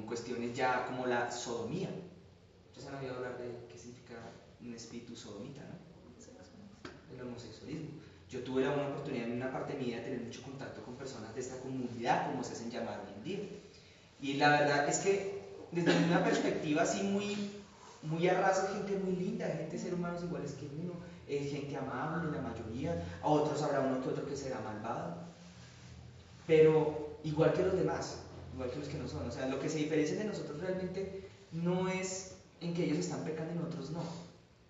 cuestiones ya como la sodomía. Ustedes han oído hablar de qué significa un espíritu sodomita, ¿no? El homosexualismo. Yo tuve la oportunidad en una parte de mi vida de tener mucho contacto con personas de esta comunidad, como se hacen llamar hoy en día. Y la verdad es que desde una perspectiva así muy a ras, gente muy linda, gente, ser humanos iguales que uno, gente amable, la mayoría, a otros habrá uno que otro que será malvado, pero igual que los demás, igual que los que no son. O sea, lo que se diferencia de nosotros realmente no es en que ellos están pecando y nosotros no,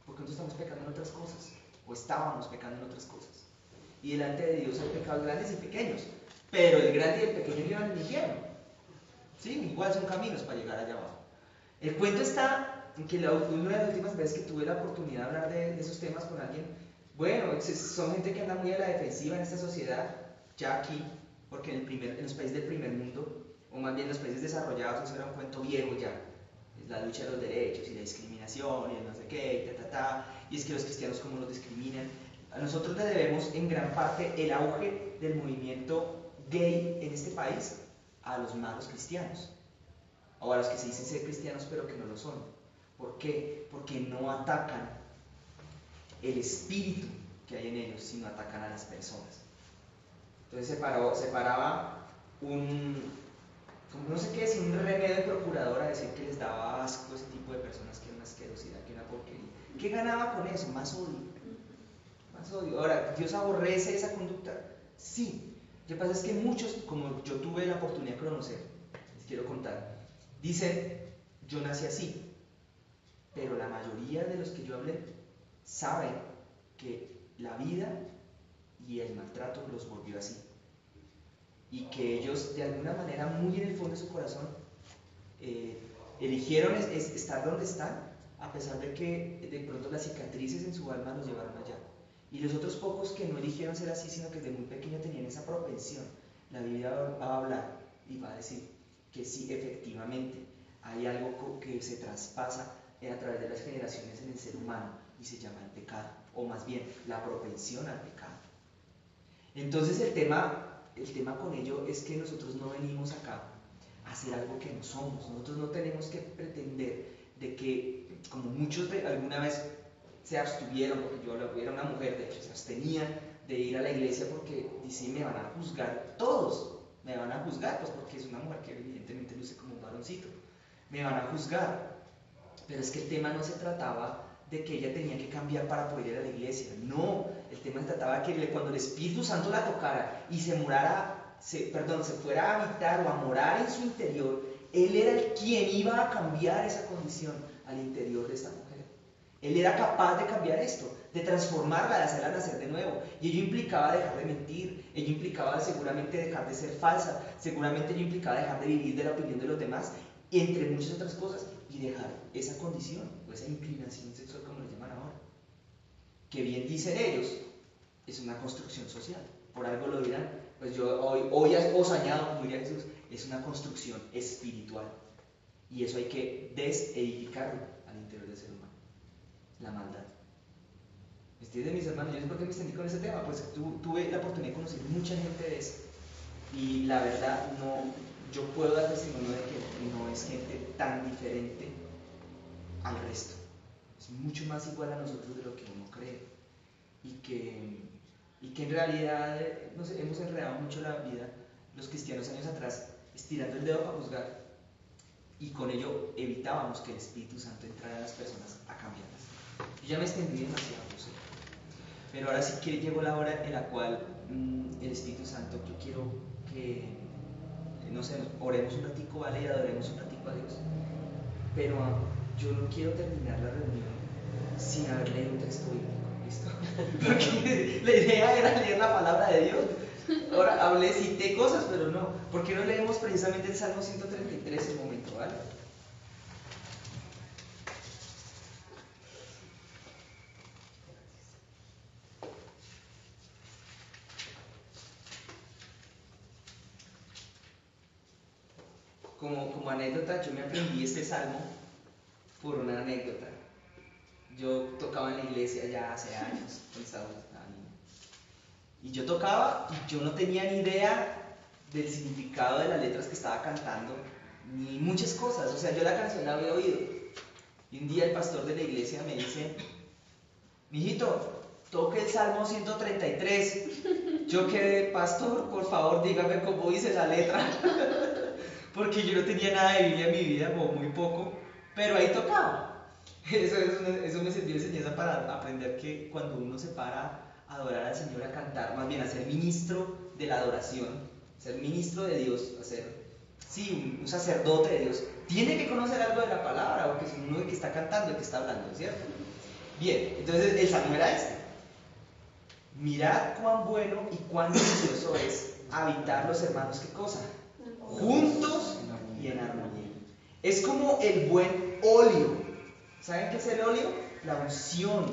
porque nosotros estamos pecando en otras cosas, o estábamos pecando en otras cosas. Y delante de Dios hay pecados grandes y pequeños, pero el grande y el pequeño llevan el infierno. Sí, igual son caminos para llegar allá abajo. El cuento está en que una de las últimas veces que tuve la oportunidad de hablar de esos temas con alguien, bueno, son gente que anda muy a la defensiva en esta sociedad, ya aquí, porque en los países del primer mundo, o más bien los países desarrollados, eso era un cuento viejo ya, es la lucha de los derechos y la discriminación y el no sé qué, y es que los cristianos como los discriminan. A nosotros le debemos en gran parte el auge del movimiento gay en este país a los malos cristianos, o a los que se dicen ser cristianos pero que no lo son. ¿Por qué? Porque no atacan el espíritu que hay en ellos, sino atacan a las personas. Entonces se paraba no sé qué decir, un remedio de procurador a decir que les daba asco ese tipo de personas, que era una asquerosidad, que era una porquería. ¿Qué ganaba con eso? Más odio. Más odio. Ahora, ¿Dios aborrece esa conducta? Sí. Lo que pasa es que muchos, como yo tuve la oportunidad de conocer, les quiero contar, dicen, yo nací así, pero la mayoría de los que yo hablé saben que la vida y el maltrato los volvió así. Y que ellos, de alguna manera, muy en el fondo de su corazón, eligieron estar donde están, a pesar de que de pronto las cicatrices en su alma los llevaron allá. Y los otros pocos que no eligieron ser así, sino que desde muy pequeño tenían esa propensión, la Biblia va a hablar y va a decir que sí, efectivamente, hay algo que se traspasa a través de las generaciones en el ser humano y se llama el pecado, o más bien la propensión al pecado. Entonces el tema con ello es que nosotros no venimos acá a hacer algo que no somos. Nosotros no tenemos que pretender de que, como muchos alguna vez se abstuvieron, porque yo era una mujer, de hecho, se abstenían de ir a la iglesia porque dice, me van a juzgar todos, me van a juzgar, pues porque es una mujer que evidentemente luce como un varoncito, me van a juzgar. Pero es que el tema no se trataba de que ella tenía que cambiar para poder ir a la iglesia, no, el tema se trataba de que cuando el Espíritu Santo la tocara y se fuera a habitar o a morar en su interior, Él era quien iba a cambiar esa condición al interior de esta mujer. Él era capaz de cambiar esto, de transformarla, de hacerla nacer de nuevo. Y ello implicaba dejar de mentir, ello implicaba seguramente dejar de ser falsa, seguramente ello implicaba dejar de vivir de la opinión de los demás, entre muchas otras cosas, y dejar esa condición, o esa inclinación sexual, como le llaman ahora. Que bien dicen ellos, es una construcción social. Por algo lo dirán, pues yo hoy os añado, como diría Jesús, es una construcción espiritual. Y eso hay que desedificarlo al interior del ser humano. La maldad. ¿Me entienden, mis hermanos? Yo no sé por qué me extendí con ese tema, pues tuve la oportunidad de conocer mucha gente de eso. Y la verdad, yo puedo dar testimonio de que no es gente tan diferente al resto. Es mucho más igual a nosotros de lo que uno cree. Y que en realidad nos hemos enredado mucho la vida, los cristianos años atrás, estirando el dedo para juzgar. Y con ello evitábamos que el Espíritu Santo entrara a las personas a cambiarlas. Yo ya me extendí demasiado, no sé. Pero ahora sí que llegó la hora en la cual el Espíritu Santo, yo quiero que, no sé, oremos un ratico, ¿vale? Y adoremos un ratico a Dios. Pero yo no quiero terminar la reunión sin haber leído un texto bíblico, ¿listo? Porque la idea era leer la palabra de Dios. Ahora cité cosas, pero no. ¿Por qué no leemos precisamente el Salmo 133 en un momento, ¿vale? Como anécdota, yo me aprendí este salmo por una anécdota. Yo tocaba en la iglesia ya hace años, cuando estaba niño. Y yo tocaba y yo no tenía ni idea del significado de las letras que estaba cantando, ni muchas cosas. O sea, yo la canción la había oído. Y un día el pastor de la iglesia me dice, mijito, toque el Salmo 133. Yo quedé, pastor, por favor, dígame cómo dice la letra. Porque yo no tenía nada de Biblia en mi vida, o muy poco, pero ahí tocaba. Eso me sirvió de enseñanza para aprender que cuando uno se para a adorar al Señor, a cantar, más bien a ser ministro de la adoración, ser ministro de Dios, a ser, sí, un sacerdote de Dios, tiene que conocer algo de la palabra, porque es uno el que está cantando, el que está hablando, ¿cierto? Bien, entonces el salmo era este. Mirad cuán bueno y cuán delicioso es habitar los hermanos, ¿qué cosa? Juntos y en armonía. Es como el buen óleo. ¿Saben qué es el óleo? La unción,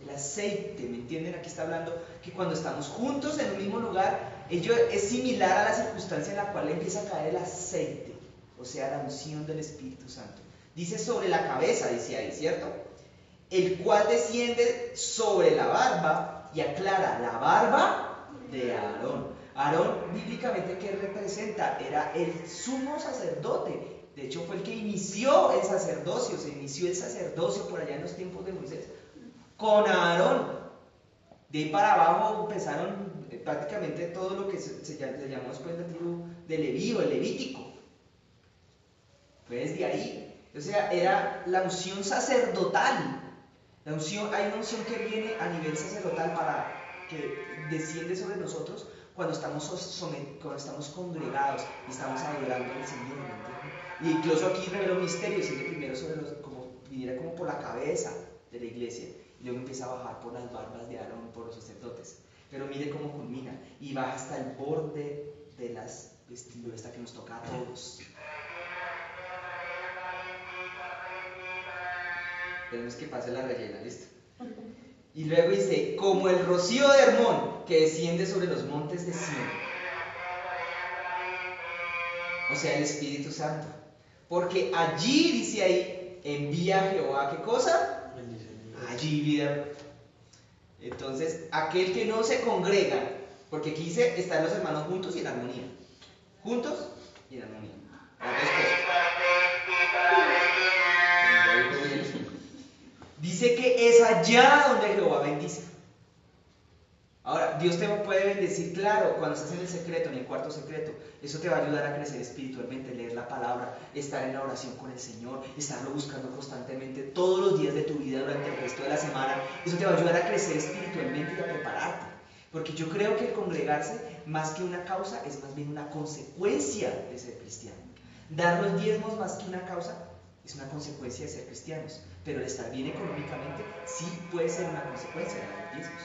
el aceite, ¿me entienden? Aquí está hablando que cuando estamos juntos en un mismo lugar, ello es similar a la circunstancia en la cual empieza a caer el aceite, o sea, la unción del Espíritu Santo. Dice sobre la cabeza, dice ahí, ¿cierto? El cual desciende sobre la barba y aclara la barba de Aarón. Aarón, bíblicamente, ¿qué representa? Era el sumo sacerdote. De hecho, fue el que inició el sacerdocio. Se inició el sacerdocio por allá en los tiempos de Moisés. Con Aarón. De ahí para abajo empezaron prácticamente todo lo que se llamó después la tribu de Leví o el Levítico. Fue desde ahí. O sea, era la unción sacerdotal. Hay una unción que viene a nivel sacerdotal para que desciende sobre nosotros cuando estamos congregados y estamos adorando al Señor, ¿me entiendes? Y incluso aquí reveló un misterio, siente primero viniera como por la cabeza de la iglesia y luego empieza a bajar por las barbas de Aarón, por los sacerdotes. Pero mire cómo culmina y baja hasta el borde de las vestiduras, hasta que nos toca a todos. Tenemos que pase la rellena, ¿listo? Y luego dice, como el rocío de Hermón que desciende sobre los montes de Sión. O sea, el Espíritu Santo. Porque allí, dice ahí, envía a Jehová, ¿qué cosa? Allí vida. Entonces, aquel que no se congrega, porque aquí dice, están los hermanos juntos y en armonía. Juntos y en armonía. Las dos cosas. Dice que es allá donde Jehová bendice. Ahora, Dios te puede bendecir, claro, cuando estás en el secreto, en el cuarto secreto. Eso te va a ayudar a crecer espiritualmente, leer la palabra, estar en la oración con el Señor, estarlo buscando constantemente todos los días de tu vida durante el resto de la semana. Eso te va a ayudar a crecer espiritualmente y a prepararte. Porque yo creo que el congregarse, más que una causa, es más bien una consecuencia de ser cristiano. Dar los diezmos más que una causa, es una consecuencia de ser cristianos. Pero el estar bien económicamente sí puede ser una consecuencia de dar los diezmos.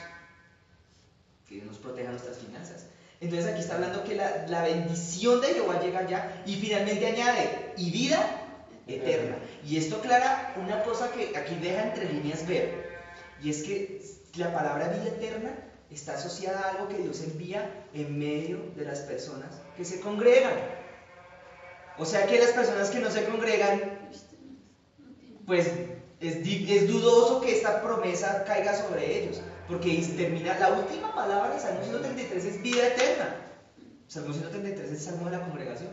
Que Dios nos proteja nuestras finanzas. Entonces aquí está hablando que la bendición de Jehová llega allá y finalmente añade, y vida eterna. Y esto aclara una cosa que aquí deja entre líneas ver, y es que la palabra vida eterna está asociada a algo que Dios envía en medio de las personas que se congregan. O sea que las personas que no se congregan, pues es dudoso que esta promesa caiga sobre ellos. Porque termina, la última palabra del Salmo 133 es vida eterna. Salmo 133 es el Salmo de la congregación,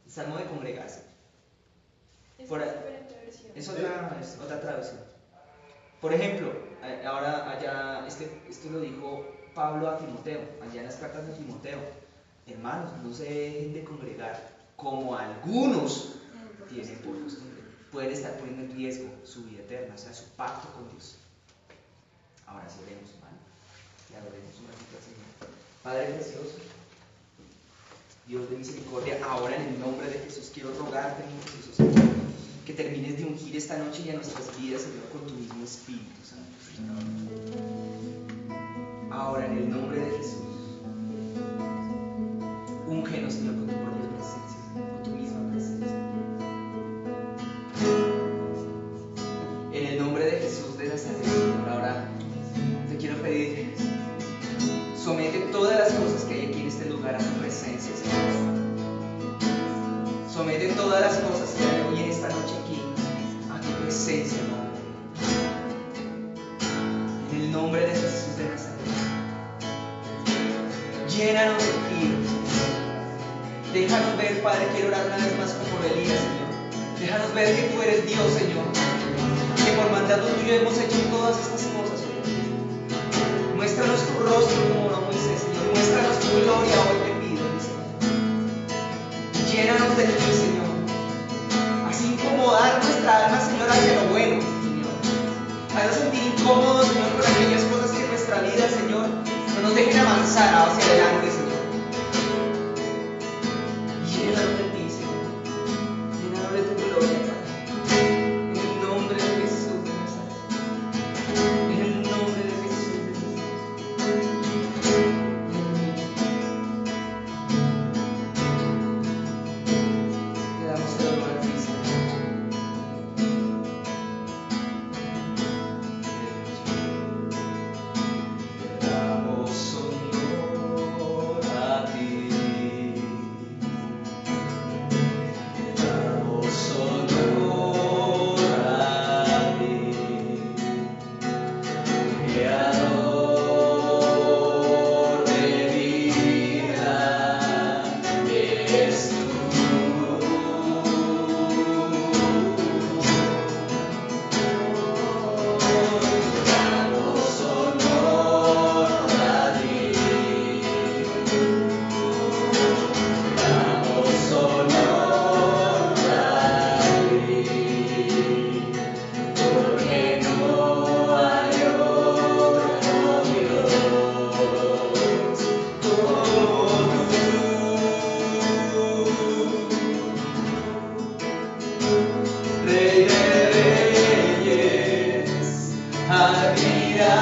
el Salmo de congregarse. Es otra traducción. Por ejemplo, ahora allá, esto lo dijo Pablo a Timoteo, allá en las cartas de Timoteo. Hermanos, no se dejen de congregar como algunos tienen por costumbre. Pueden estar poniendo en riesgo su vida eterna, o sea, su pacto con Dios. Ahora sí oremos, hermano, y adoremos un ratito al Señor. Padre precioso, Dios de misericordia, ahora en el nombre de Jesús quiero rogarte, mi precioso Señor, que termines de ungir esta noche y a nuestras vidas, Señor, con tu mismo Espíritu Santo, Señor. Ahora en el nombre de Jesús, úngenos, Señor, con tu propia presencia, con tu misma presencia. En el nombre de Jesús de Nazaret, Señor, ahora te quiero pedir, somete todas las cosas que hay aquí en este lugar a tu presencia, Señor. Somete todas las cosas que hay hoy en esta noche aquí a tu presencia, Padre. En el nombre de Jesús de Nazaret, llénanos de ti. Déjanos ver, Padre, quiero orar una vez más como Elías, Señor. Déjanos ver que tú eres Dios, Señor. Que por mandato tuyo hemos hecho todas estas cosas, Señor. Muéstranos tu rostro como a Moisés, Señor. Muéstranos tu gloria hoy, te pido, mi Señor. Llénanos de ti, Señor. Así incomodar nuestra alma, Señor, hacia lo bueno, Señor. Haznos sentir incómodos, Señor, por aquellas cosas que en nuestra vida, Señor, no nos dejen avanzar hacia adelante, Señor. Llénanos de ti, Señor. Llénanos de tu gloria, Padre. En el nombre de Jesús de Nazaret. En el nombre de Jesús de Nazaret. Le damos el honor a ti, Señor. Le damos honor a ti. Le damos honor a ti. Creador de vida, eres tú. Damos honor a ti. Damos honor a ti. Porque no hay otro Dios como tú. Rey de reyes, admirable,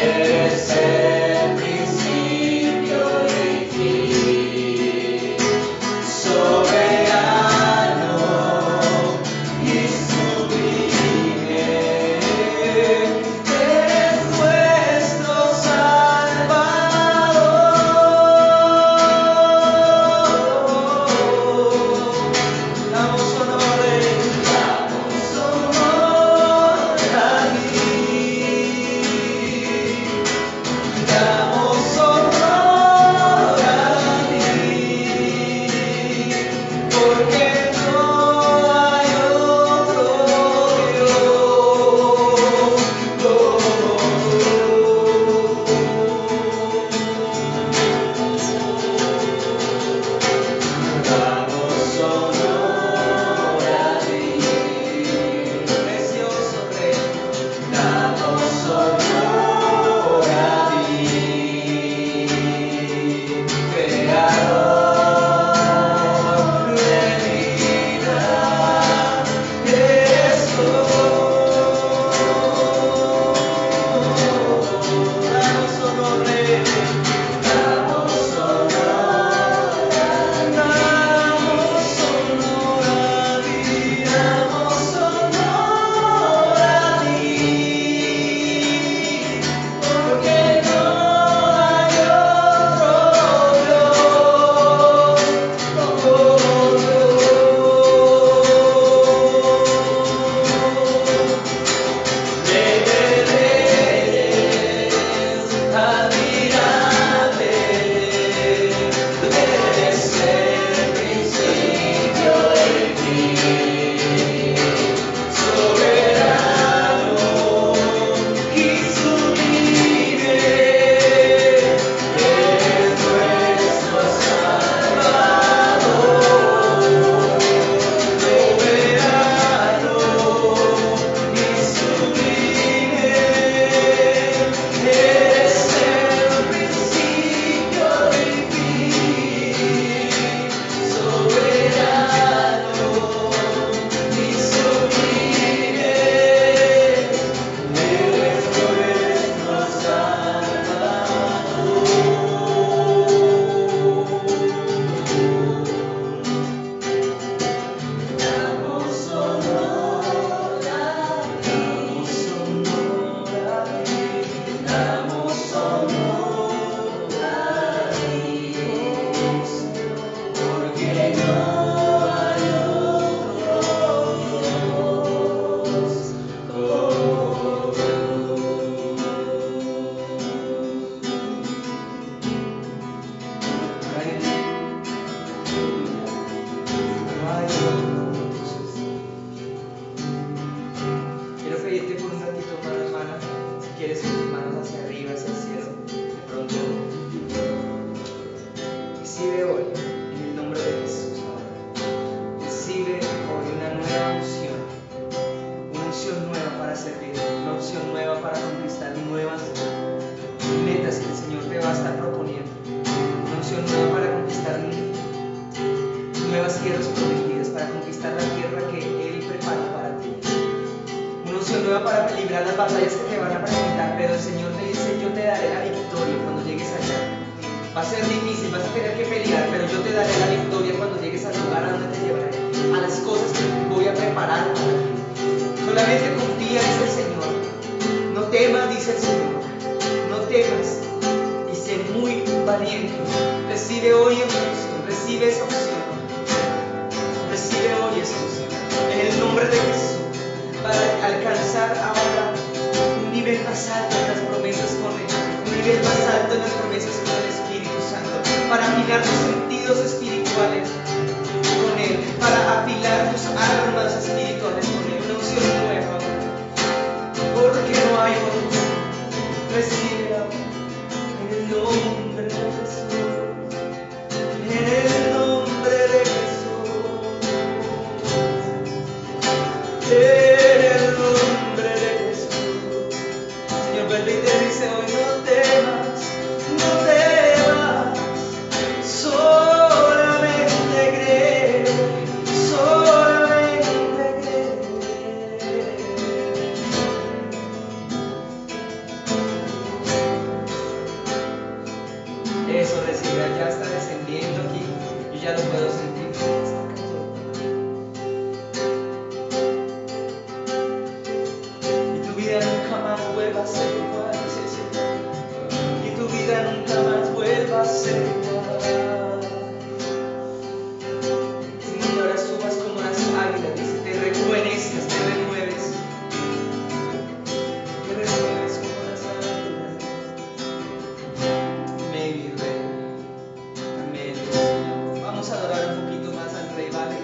eres el principio y fin, soberano y sublime, eres nuestro Salvador. Damos honor a unción nueva para librar las batallas que te van a presentar, pero el Señor te dice, yo te daré la victoria cuando llegues allá. Va a ser difícil, vas a tener que pelear, pero yo te daré la victoria cuando llegues al lugar a donde te llevaré, a las cosas que voy a preparar para ti. Solamente confía, dice el Señor. No temas, dice el Señor. No temas y sé muy valiente. Recibe hoy esa unción, recibe esa unción. Recibe hoy esa unción. En el nombre de Jesús, para alcanzar ahora un nivel más alto en las promesas con Él, un nivel más alto en las promesas con el Espíritu Santo, para afinar tus sentidos espirituales con Él, para afilar tus armas espirituales con Él, una unción nueva, porque no hay otro. Recibe en el nombre de Jesús, en el nombre de Jesús, en el nombre de Jesús. Señor, vuelve y te dice hoy, no temas, no temas, solamente cree, solamente cree. Eso, recibe, ya está descendiendo aquí, yo ya lo puedo sentir. Está cayendo. Y tu vida nunca más vuelva a ser igual, sí, sí. Y tu vida nunca más vuelva a ser igual. Señor, ahora subas como las águilas, dice, te rejuvenezcas, te renueves. Te renueves como las águilas. Amén, mi Rey. Amén, Señor. Vamos a adorar un poquito más al Rey, ¿vale?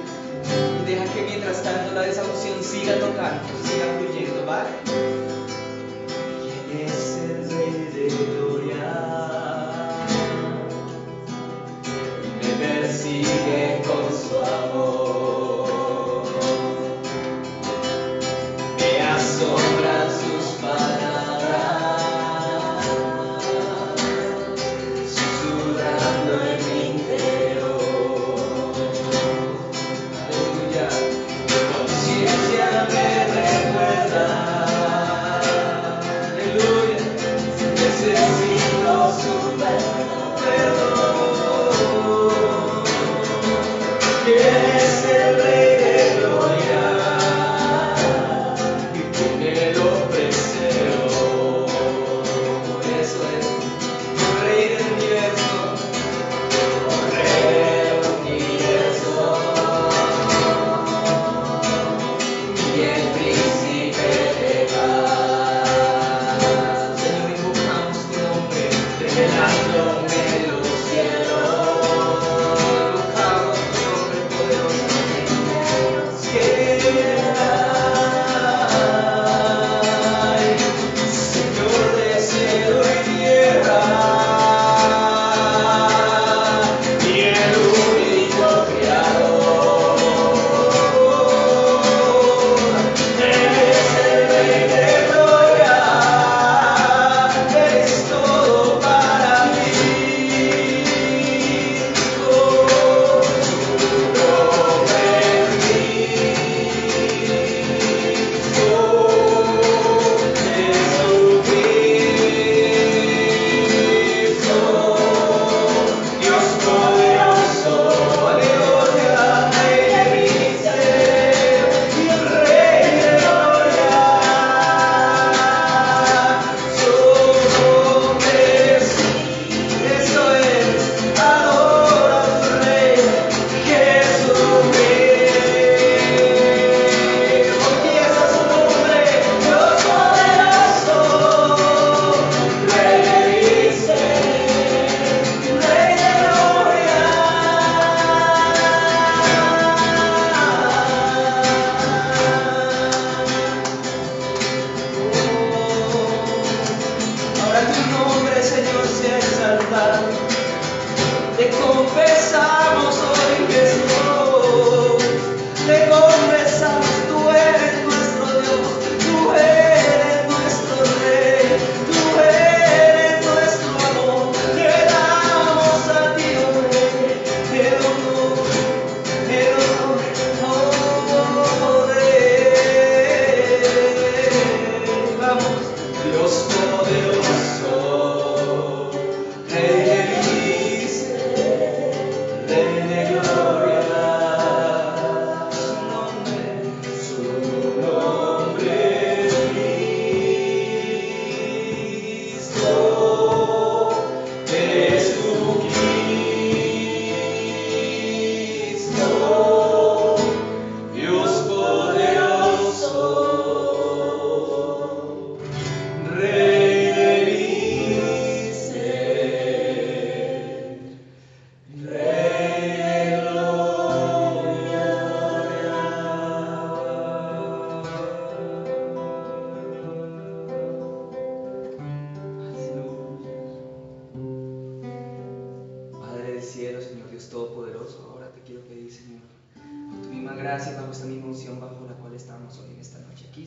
Y deja que mientras tanto la desaunción siga tocando, siga fluyendo, ¿vale? ¿Quién es el Rey de Gloria? Me persigue con su amor, me asombran sus palabras, susurrando en mi interior. Aleluya, conciencia me recuerda. Aleluya, necesito su perdón. ¿Quién es el Rey de Gloria? Y con él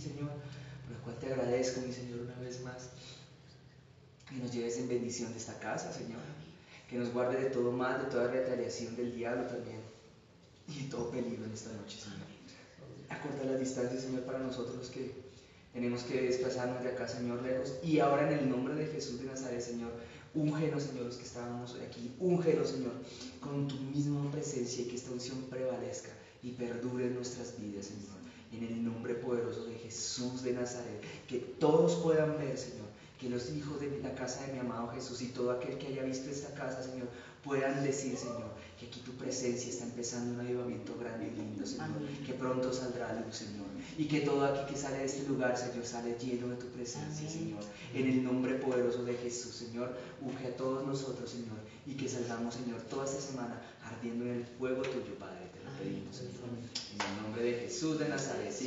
Señor, por lo cual te agradezco, mi Señor, una vez más. Que nos lleves en bendición de esta casa, Señor. Que nos guarde de todo mal, de toda retaliación del diablo también. Y de todo peligro en esta noche, Señor. Acorta las distancias, Señor, para nosotros que tenemos que desplazarnos de acá, Señor, lejos. Y ahora en el nombre de Jesús de Nazaret, Señor, úngenos, Señor, los que estábamos aquí. Úngenos, Señor, con tu misma presencia y que esta unción prevalezca y perdure en nuestras vidas, Señor. En el nombre poderoso de Jesús de Nazaret. Que todos puedan ver, Señor, que los hijos de la casa de mi amado Jesús y todo aquel que haya visto esta casa, Señor, puedan decir, Señor, que aquí tu presencia está empezando un avivamiento grande y lindo, Señor. Amén. Que pronto saldrá luz, Señor. Y que todo aquí que sale de este lugar, Señor, sale lleno de tu presencia, amén, Señor. En el nombre poderoso de Jesús, Señor, unge a todos nosotros, Señor, y que salgamos, Señor, toda esta semana ardiendo en el fuego tuyo, Padre. Te lo pedimos, Señor. En el nombre de Jesús de Nazaret, sí.